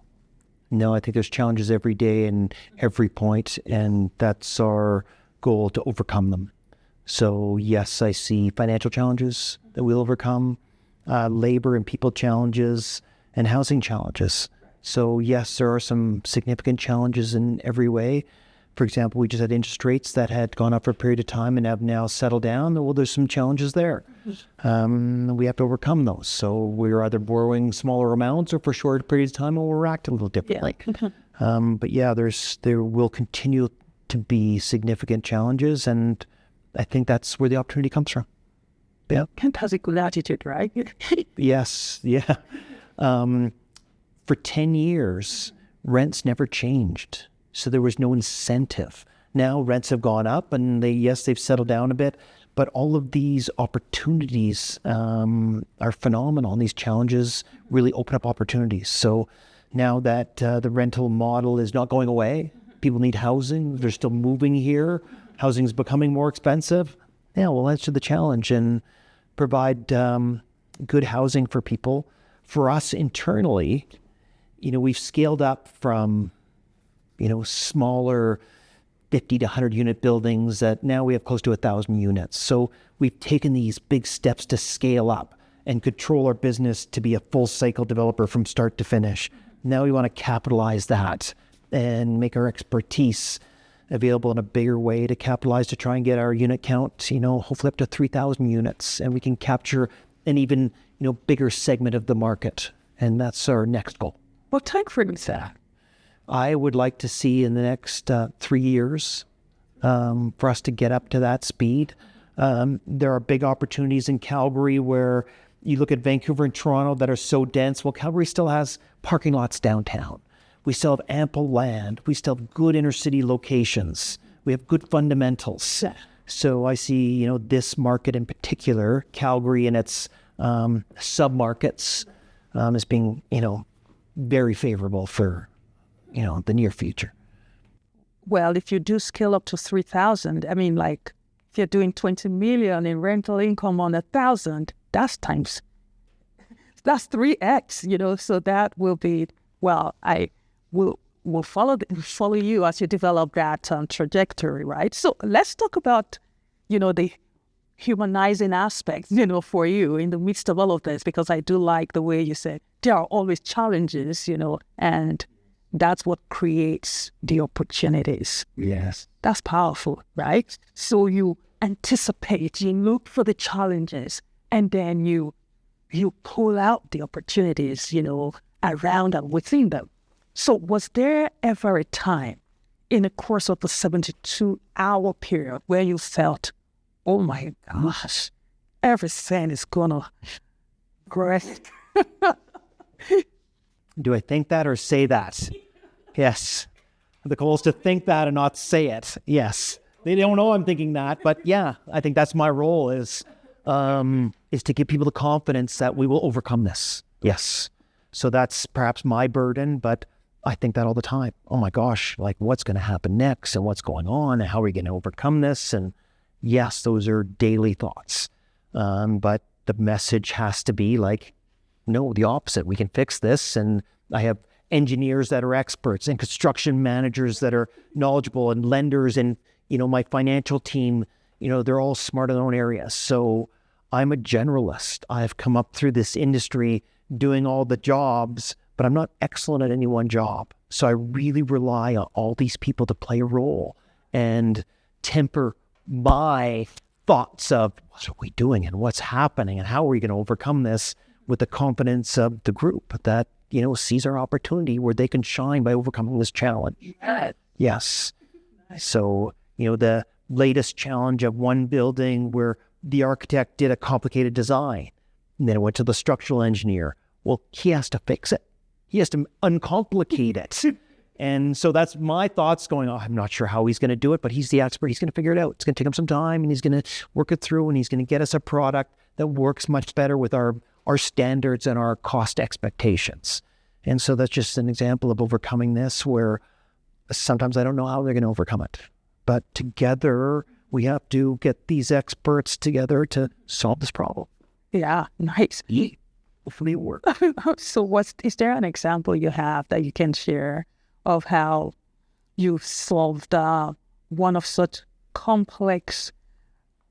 No, I think there's challenges every day and every point, and that's our goal, to overcome them. So yes, I see financial challenges that we'll overcome, labor and people challenges, and housing challenges. So yes, there are some significant challenges in every way. For example, we just had interest rates that had gone up for a period of time and have now settled down. Well, there's some challenges there. We have to overcome those. So we're either borrowing smaller amounts or for shorter periods of time, or we'll react a little differently. Yeah. But yeah, there will continue to be significant challenges, and I think that's where the opportunity comes from. Yeah. Kent has a good attitude, right? Yes, yeah. For 10 years, rents never changed. So there was no incentive. Now rents have gone up, and they've settled down a bit, but all of these opportunities are phenomenal, and these challenges really open up opportunities. So now that the rental model is not going away, people need housing, they're still moving here, housing is becoming more expensive. Yeah, we'll answer the challenge and provide good housing for people. For us internally, we've scaled up from smaller 50 to 100 unit buildings that now we have close to 1,000 units. So we've taken these big steps to scale up and control our business to be a full cycle developer from start to finish. Now we want to capitalize that and make our expertise available in a bigger way to capitalize, to try and get our unit count, hopefully up to 3,000 units, and we can capture an even, bigger segment of the market. And that's our next goal. What time frame is that? I would like to see in the next 3 years for us to get up to that speed. There are big opportunities in Calgary where You look at Vancouver and Toronto that are so dense. Well, Calgary still has parking lots downtown. We still have ample land. We still have good inner city locations. We have good fundamentals. Yeah. So I see, this market in particular, Calgary and its sub-markets as being, very favorable for, the near future. Well, if you do scale up to 3,000, I mean, like, if you're doing 20 million in rental income on 1,000, that's 3x, so that will be, well, I will follow you as you develop that trajectory, right? So let's talk about, the humanizing aspect, for you in the midst of all of this, because I do like the way you said there are always challenges, and that's what creates the opportunities. Yes. That's powerful, right? So you anticipate, you look for the challenges, and then you pull out the opportunities, around and within them. So was there ever a time in the course of the 72-hour period where you felt, oh my gosh, everything is gonna great? Do I think that or say that? Yes. The goal is to think that and not say it. Yes. They don't know I'm thinking that, but yeah, I think that's my role is to give people the confidence that we will overcome this. Yes. So that's perhaps my burden, but I think that all the time. Oh my gosh, like what's going to happen next and what's going on and how are we going to overcome this? And yes, those are daily thoughts. But the message has to be like, no, the opposite. We can fix this. And I have engineers that are experts and construction managers that are knowledgeable and lenders and, my financial team, they're all smart in their own areas. So I'm a generalist. I've come up through this industry doing all the jobs, but I'm not excellent at any one job. So I really rely on all these people to play a role and temper my thoughts of what are we doing and what's happening and how are we going to overcome this with the confidence of the group that, sees our opportunity where they can shine by overcoming this challenge. Yes. So, the latest challenge of one building where the architect did a complicated design and then it went to the structural engineer. Well, he has to fix it. He has to uncomplicate it. And so that's my thoughts going, I'm not sure how he's going to do it, but he's the expert. He's going to figure it out. It's going to take him some time and he's going to work it through and he's going to get us a product that works much better with our standards and our cost expectations. And so that's just an example of overcoming this where sometimes I don't know how they're going to overcome it. But together, we have to get these experts together to solve this problem. Yeah, nice. Hopefully it works. So is there an example you have that you can share of how you've solved one of such complex,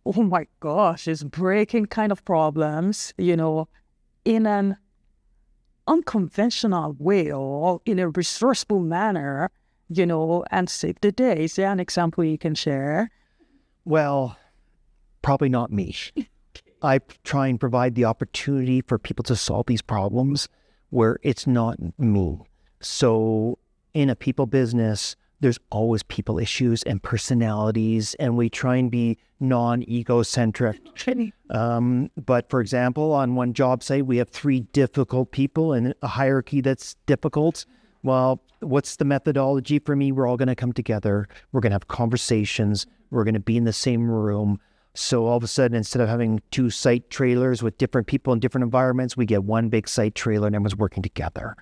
oh my gosh, it's breaking kind of problems, in an unconventional way or in a resourceful manner, and save the day? Is there an example you can share? Well, probably not me. I try and provide the opportunity for people to solve these problems where it's not me. So in a people business, there's always people issues and personalities, and we try and be non-egocentric. But for example, on one job site, we have 3 difficult people and a hierarchy that's difficult. Well, what's the methodology for me? We're all going to come together. We're going to have conversations. We're going to be in the same room. So all of a sudden, instead of having 2 site trailers with different people in different environments, we get one big site trailer and everyone's working together.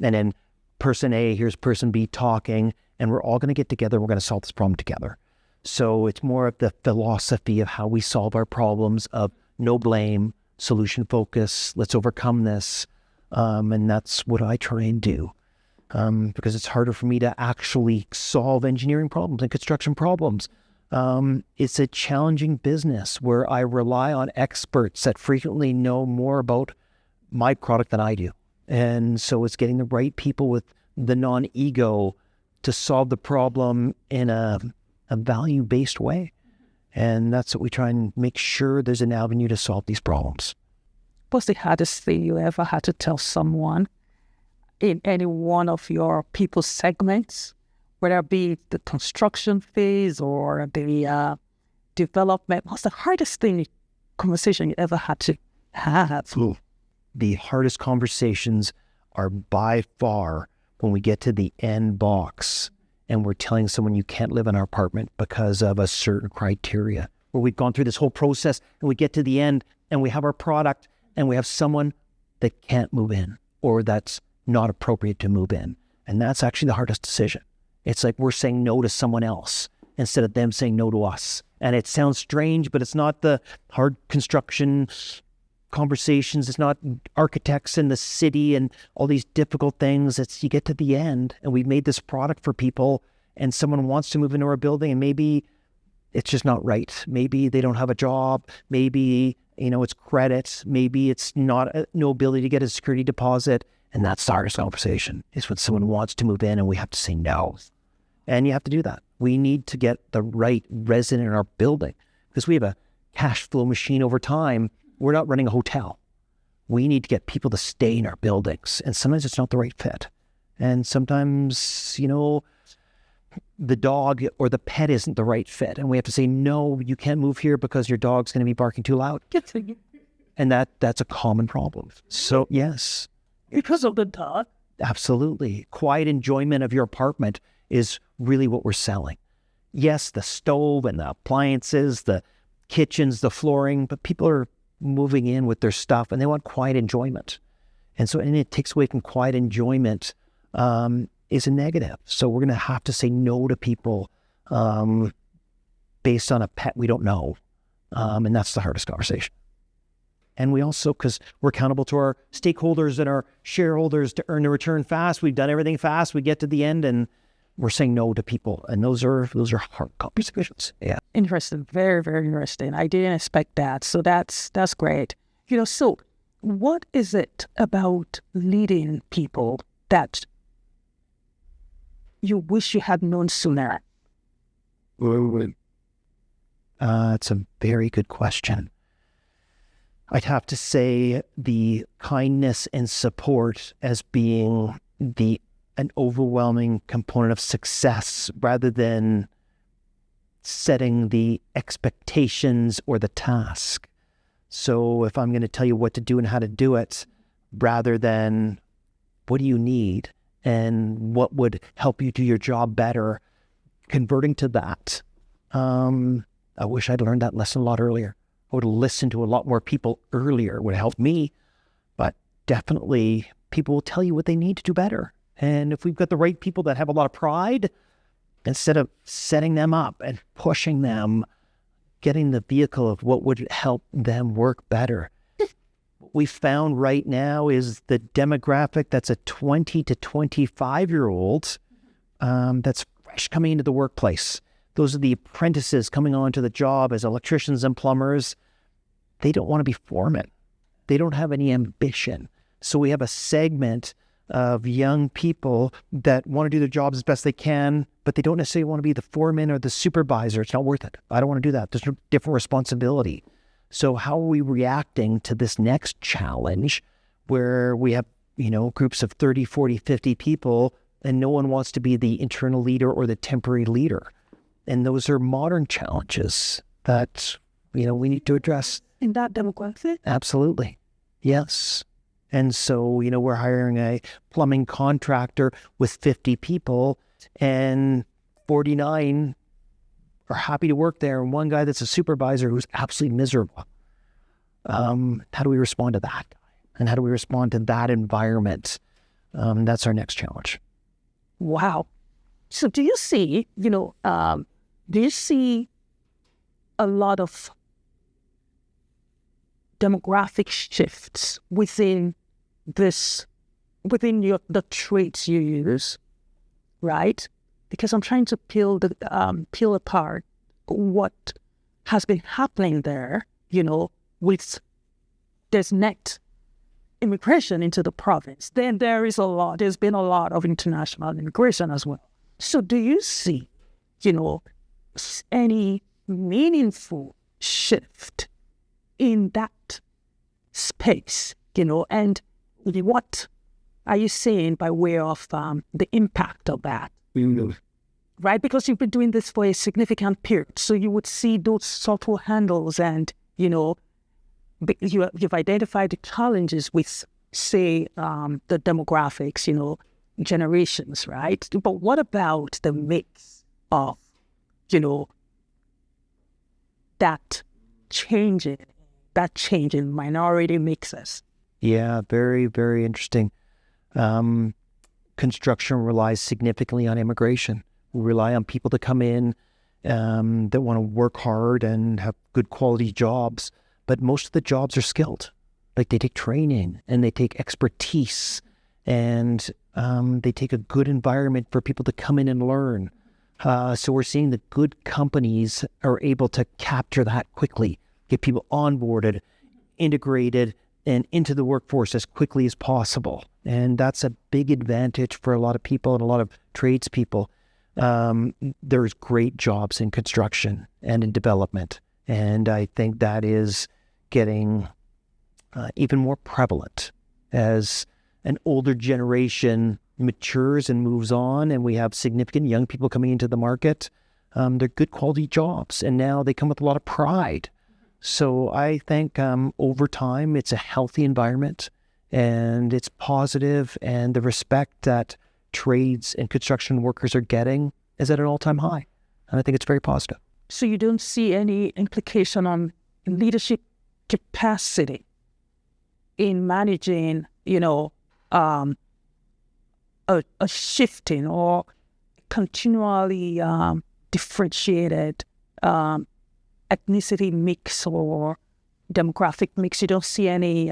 And then person A hears person B talking, and we're all going to get together. We're going to solve this problem together. So it's more of the philosophy of how we solve our problems of no blame, solution focus, let's overcome this. And that's what I try and do. Because it's harder for me to actually solve engineering problems and construction problems. It's a challenging business where I rely on experts that frequently know more about my product than I do. And so it's getting the right people with the non-ego to solve the problem in a value-based way. And that's what we try and make sure there's an avenue to solve these problems. What's the hardest thing you ever had to tell someone in any one of your people segments, whether it be the construction phase or the development? What's the hardest conversation you ever had to have. The hardest conversations are by far when we get to the end box and we're telling someone you can't live in our apartment because of a certain criteria, where we've gone through this whole process and we get to the end and we have our product and we have someone that can't move in or that's not appropriate to move in. And that's actually the hardest decision. It's like we're saying no to someone else instead of them saying no to us. And it sounds strange, but it's not the hard construction conversations. It's not architects in the city and all these difficult things. It's you get to the end and we've made this product for people and someone wants to move into our building and maybe it's just not right. Maybe they don't have a job. Maybe, it's credit. Maybe it's not no ability to get a security deposit. And that's the hardest conversation, is when someone wants to move in and we have to say no. And you have to do that. We need to get the right resident in our building because we have a cash flow machine over time. We're not running a hotel. We need to get people to stay in our buildings. And sometimes it's not the right fit. And sometimes, the dog or the pet isn't the right fit. And we have to say, no, you can't move here because your dog's going to be barking too loud. And that's a common problem. So, yes. Because of the dog? Absolutely. Quiet enjoyment of your apartment is really what we're selling. Yes, the stove and the appliances, the kitchens, the flooring, but people are moving in with their stuff and they want quiet enjoyment. And it takes away from quiet enjoyment is a negative. So we're going to have to say no to people based on a pet we don't know. And that's the hardest conversation. And we also, because we're accountable to our stakeholders and our shareholders to earn the return fast, we've done everything fast. We get to the end and we're saying no to people. And those are hard conversations. Yeah. Interesting. Very, very interesting. I didn't expect that. So that's great. So what is it about leading people that you wish you had known sooner? It's a very good question. I'd have to say the kindness and support as being an overwhelming component of success rather than setting the expectations or the task. So if I'm going to tell you what to do and how to do it, rather than what do you need and what would help you do your job better, converting to that. I wish I'd learned that lesson a lot earlier. I would have listened to a lot more people earlier. It would have helped me. But definitely people will tell you what they need to do better. And if we've got the right people that have a lot of pride, instead of setting them up and pushing them, getting the vehicle of what would help them work better. What we found right now is the demographic that's a 20 to 25-year-old that's fresh coming into the workplace. Those are the apprentices coming onto the job as electricians and plumbers. They don't want to be foremen. They don't have any ambition. So we have a segment of young people that want to do their jobs as best they can, but they don't necessarily want to be the foreman or the supervisor. It's not worth it. I don't want to do that. There's a different responsibility. So how are we reacting to this next challenge where we have, groups of 30, 40, 50 people and no one wants to be the internal leader or the temporary leader? And those are modern challenges that, we need to address. In that demographic? Absolutely. Yes. And so, we're hiring a plumbing contractor with 50 people and 49 are happy to work there. And one guy that's a supervisor who's absolutely miserable. How do we respond to that guy? And how do we respond to that environment? That's our next challenge. Wow. So do you see, a lot of demographic shifts within the traits you use, right? Because I'm trying to peel apart what has been happening there, with this net immigration into the province. Then there's been a lot of international immigration as well. So do you see, any meaningful shift in that space, and what are you saying by way of the impact of that? Right? Because you've been doing this for a significant period. So you would see those subtle handles and, you've identified the challenges with, say, the demographics, generations, right? But what about the mix of, that changing minority mixes? Yeah, very, very interesting. Construction relies significantly on immigration. We rely on people to come in that want to work hard and have good quality jobs. But most of the jobs are skilled. Like they take training and they take expertise and they take a good environment for people to come in and learn. So we're seeing that good companies are able to capture that quickly, get people onboarded, integrated, and into the workforce as quickly as possible. And that's a big advantage for a lot of people and a lot of tradespeople. There's great jobs in construction and in development. And I think that is getting even more prevalent as an older generation matures and moves on, and we have significant young people coming into the market. They're good quality jobs, and now they come with a lot of pride. So I think over time, it's a healthy environment, and it's positive, and the respect that trades and construction workers are getting is at an all-time high. And I think it's very positive. So you don't see any implication on leadership capacity in managing, a shifting or continually differentiated ethnicity mix or demographic mix? You don't see any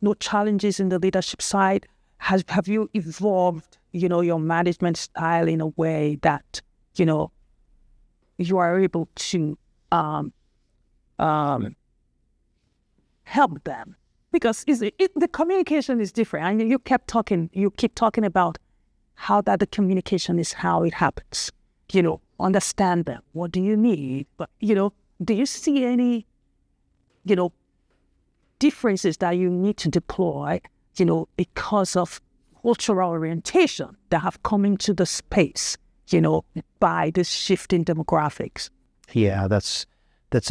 no challenges in the leadership side? Have you evolved, your management style in a way that, you are able to help them? Because the communication is different. I mean, you keep talking about how that the communication is how it happens. Understand them. What do you need? But, do you see any, differences that you need to deploy, because of cultural orientation that have come into the space, by this shift in demographics? Yeah, that's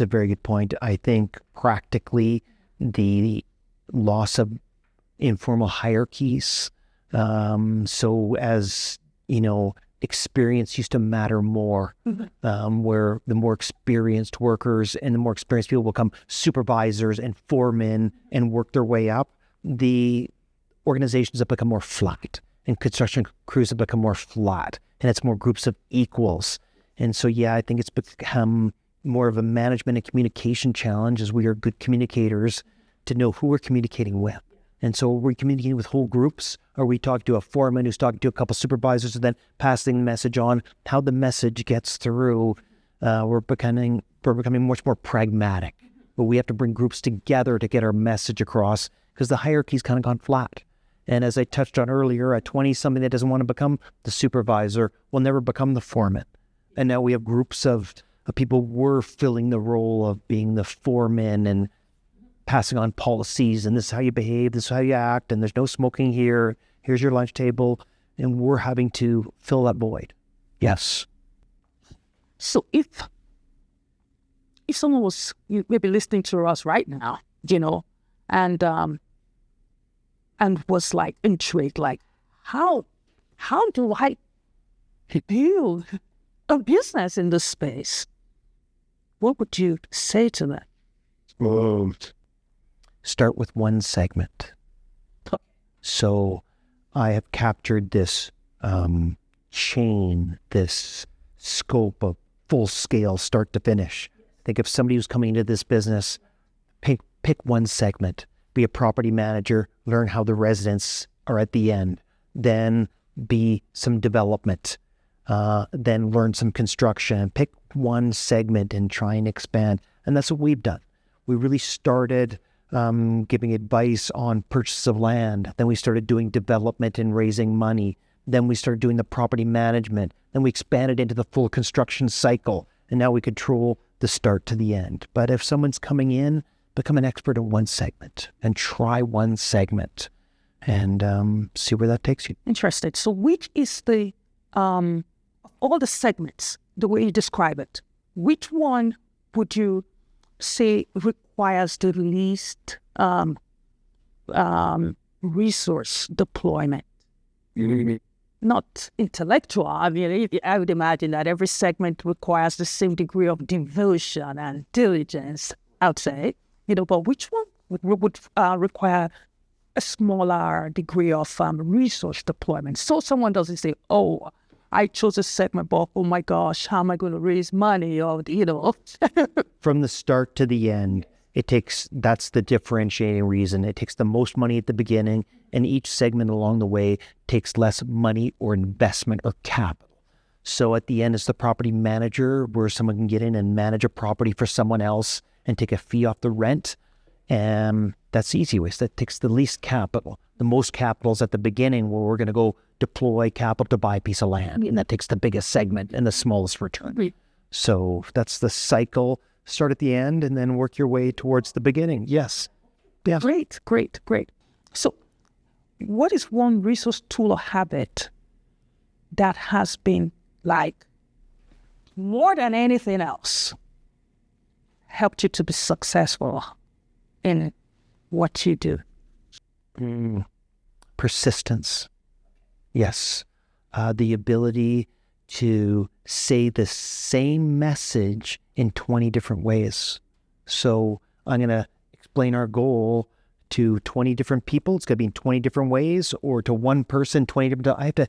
a very good point. I think practically the loss of informal hierarchies. So as, experience used to matter more, where the more experienced workers and the more experienced people become supervisors and foremen and work their way up, the organizations have become more flat and construction crews have become more flat, and it's more groups of equals. And so, yeah, I think it's become more of a management and communication challenge as we are good communicators to know who we're communicating with. And so are we communicating with whole groups? Are we talking to a foreman who's talking to a couple supervisors and then passing the message on? How the message gets through, we're becoming much more pragmatic. But we have to bring groups together to get our message across because the hierarchy's kind of gone flat. And as I touched on earlier, a 20-something that doesn't want to become the supervisor will never become the foreman. And now we have groups of people were filling the role of being the foreman and passing on policies, and this is how you behave, this is how you act, and there's no smoking here, here's your lunch table, and we're having to fill that void. Yes. So if someone was maybe listening to us right now, and was like intrigued, like how do I build a business in this space? What would you say to them? Start with one segment. So I have captured this chain, this scope of full scale, start to finish. Think if somebody who's coming into this business, pick one segment, be a property manager, learn how the residents are at the end, then be some development, then learn some construction, pick one segment and try and expand. And that's what we've done. We really started giving advice on purchase of land. Then we started doing development and raising money. Then we started doing the property management. Then we expanded into the full construction cycle. And now we control the start to the end. But if someone's coming in, become an expert in one segment and try one segment and see where that takes you. Interesting. So which is the, all the segments, the way you describe it, which one would you say requires the least resource deployment? Not intellectual. I mean, I would imagine that every segment requires the same degree of devotion and diligence, I'd say. But which one would require a smaller degree of resource deployment? So someone doesn't say, oh, I chose a segment, but oh my gosh, how am I going to raise money? Or, From the start to the end, that's the differentiating reason. It takes the most money at the beginning, and each segment along the way takes less money or investment or capital. So at the end, it's the property manager where someone can get in and manage a property for someone else and take a fee off the rent. And that's the easy way. So that takes the least capital. The most capital is at the beginning where we're going to go deploy capital to buy a piece of land. And that takes the biggest segment and the smallest return. So that's the cycle. Start at the end and then work your way towards the beginning. Yes. Yeah. Great. So what is one resource, tool, or habit that has been, like, more than anything else, helped you to be successful in what you do? Persistence. Yes. The ability to say the same message in 20 different ways. So I'm going to explain our goal to 20 different people. It's going to be in 20 different ways, or to one person, 20 different. I have to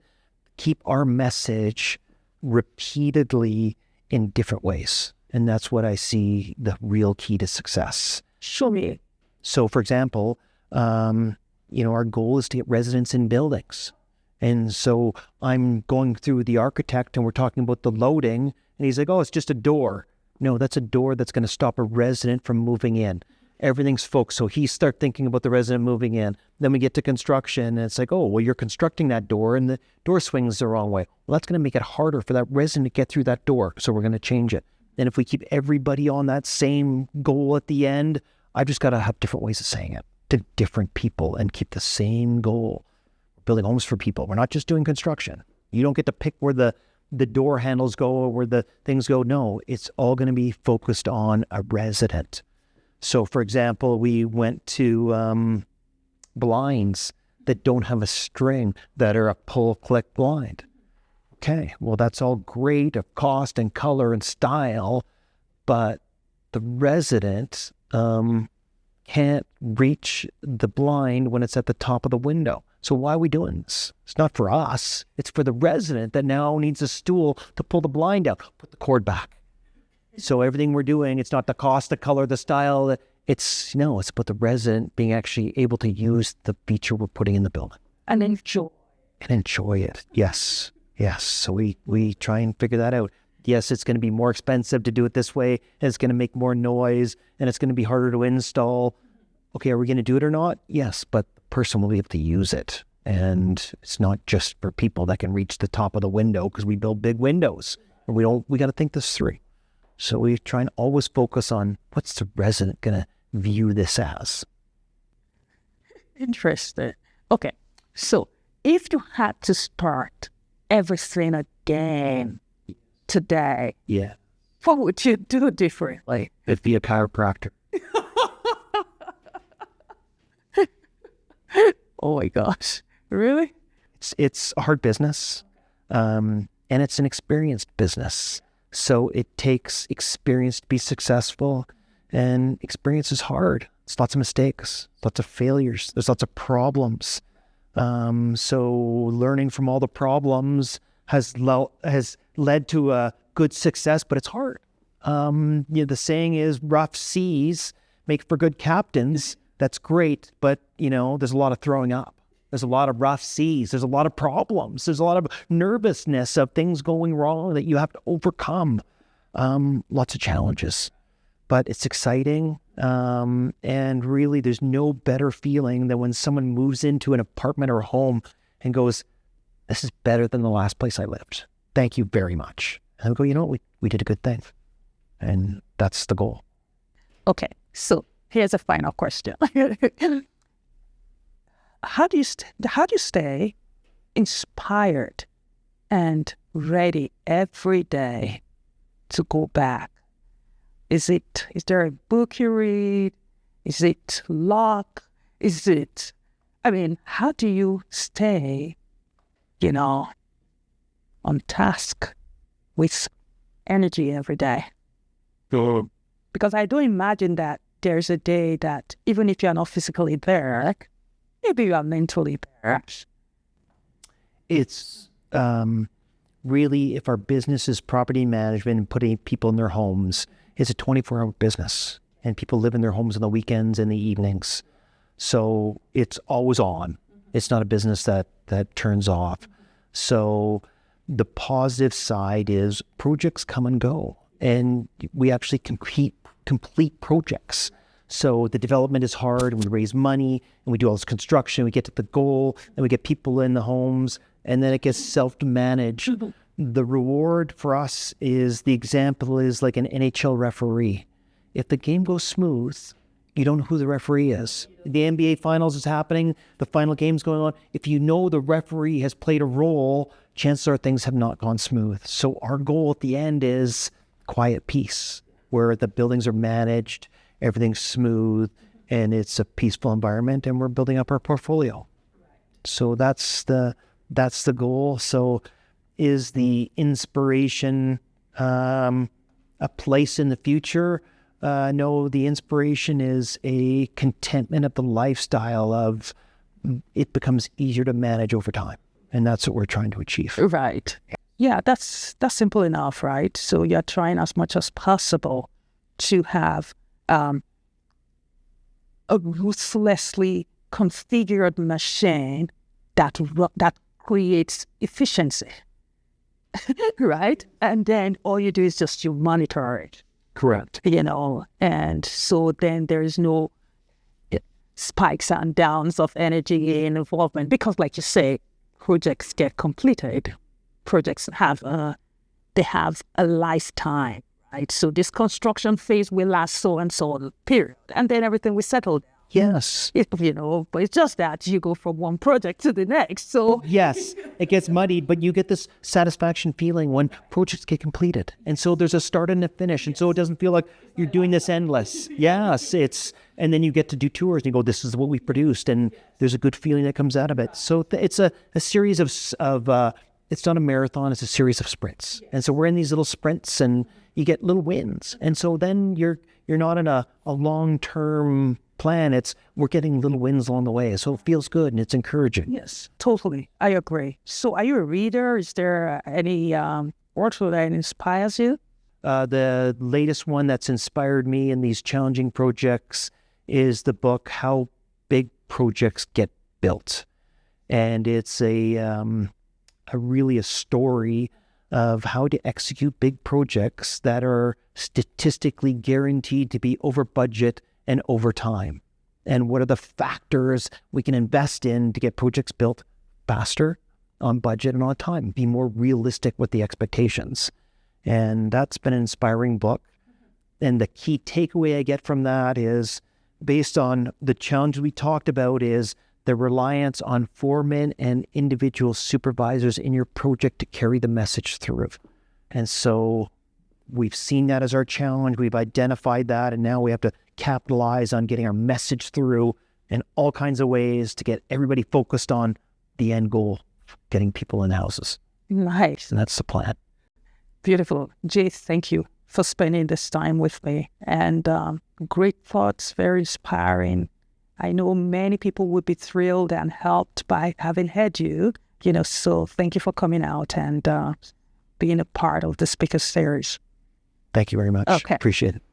keep our message repeatedly in different ways. And that's what I see the real key to success. Show me. So, for example, our goal is to get residents in buildings. And so I'm going through with the architect and we're talking about the loading, and he's like, oh, it's just a door. No, that's a door that's going to stop a resident from moving in. Everything's focused. So he starts thinking about the resident moving in. Then we get to construction and it's like, oh, well, you're constructing that door and the door swings the wrong way. Well, that's going to make it harder for that resident to get through that door. So we're going to change it. And if we keep everybody on that same goal at the end, I've just got to have different ways of saying it to different people and keep the same goal. We're building homes for people. We're not just doing construction. You don't get to pick where the door handles go or where the things go. No, it's all going to be focused on a resident. So, for example, we went to blinds that don't have a string that are a pull-click blind. Okay, well, that's all great of cost and color and style, but the resident can't reach the blind when it's at the top of the window. So why are we doing this? It's not for us. It's for the resident that now needs a stool to pull the blind out, put the cord back. So everything we're doing, it's not the cost, the color, the style. It's about the resident being actually able to use the feature we're putting in the building. And enjoy it. Yes. So we try and figure that out. Yes, it's going to be more expensive to do it this way, and it's going to make more noise, and it's going to be harder to install. Okay, are we going to do it or not? Yes, but the person will be able to use it. And it's not just for people that can reach the top of the window, because we build big windows. And we got to think this through. So we try and always focus on what's the resident going to view this as. Interesting. Okay, so if you had to start everything again today, what would you do differently? It'd be a chiropractor. Oh my gosh, really? It's a hard business, and it's an experienced business. So it takes experience to be successful, and experience is hard. It's lots of mistakes, lots of failures. There's lots of problems. So learning from all the problems has led to a good success, but it's hard. The saying is rough seas make for good captains. That's great, but there's a lot of throwing up. There's a lot of rough seas. There's a lot of problems. There's a lot of nervousness of things going wrong that you have to overcome. Lots of challenges, but it's exciting. And really, there's no better feeling than when someone moves into an apartment or a home and goes, this is better than the last place I lived. Thank you very much. And I go, we did a good thing. And that's the goal. Okay, so here's a final question. How do you stay inspired and ready every day to go back? Is there a book you read? Is it luck? How do you stay, on task with energy every day? Because I don't imagine that there's a day that even if you're not physically there, maybe you are mentally there. It's really, if our business is property management and putting people in their homes, it's a 24-hour business. And people live in their homes on the weekends and the evenings. So it's always on. It's not a business that turns off. So the positive side is projects come and go. And we actually complete projects. So the development is hard, and we raise money, and we do all this construction, we get to the goal, and we get people in the homes, and then it gets self-managed. The reward for us is, the example is like an NHL referee. If the game goes smooth, you don't know who the referee is. The NBA Finals is happening, the final game's going on. If you know the referee has played a role, chances are things have not gone smooth. So our goal at the end is quiet peace, where the buildings are managed, everything's smooth, and it's a peaceful environment, and we're building up our portfolio. So that's the goal. So is the inspiration a place in the future? No, the inspiration is a contentment of the lifestyle of it becomes easier to manage over time. And that's what we're trying to achieve. Right. Yeah, that's simple enough, right? So you're trying as much as possible to have a ruthlessly configured machine that creates efficiency, right? And then all you do is just you monitor it. Correct. And so then there is no spikes and downs of energy and involvement, because like you say, projects get completed. Projects have a lifetime, right? So this construction phase will last so and so period, and then everything will settle down. Yes. But it's just that you go from one project to the next. So yes, it gets muddied, but you get this satisfaction feeling when projects get completed. And so there's a start and a finish. And so it doesn't feel like you're doing this endless. Yes, and then you get to do tours and you go, this is what we produced. And there's a good feeling that comes out of it. So it's a series of it's not a marathon, it's a series of sprints. And so we're in these little sprints and you get little wins. And so then you're not in a long-term plan. We're getting little wins along the way. So it feels good and it's encouraging. Yes, totally. I agree. So are you a reader? Is there any author that inspires you? The latest one that's inspired me in these challenging projects is the book, How Big Projects Get Built. And it's really a story of how to execute big projects that are statistically guaranteed to be over budget and over time. And what are the factors we can invest in to get projects built faster, on budget, and on time, be more realistic with the expectations. And that's been an inspiring book. And the key takeaway I get from that is, based on the challenge we talked about, is the reliance on foremen and individual supervisors in your project to carry the message through. And so we've seen that as our challenge. We've identified that, and now we have to capitalize on getting our message through in all kinds of ways to get everybody focused on the end goal, getting people in houses. Nice. And that's the plan. Beautiful. Jay, thank you for spending this time with me. And great thoughts, very inspiring. I know many people would be thrilled and helped by having heard you, so thank you for coming out and being a part of the speaker series. Thank you very much. Okay. Appreciate it.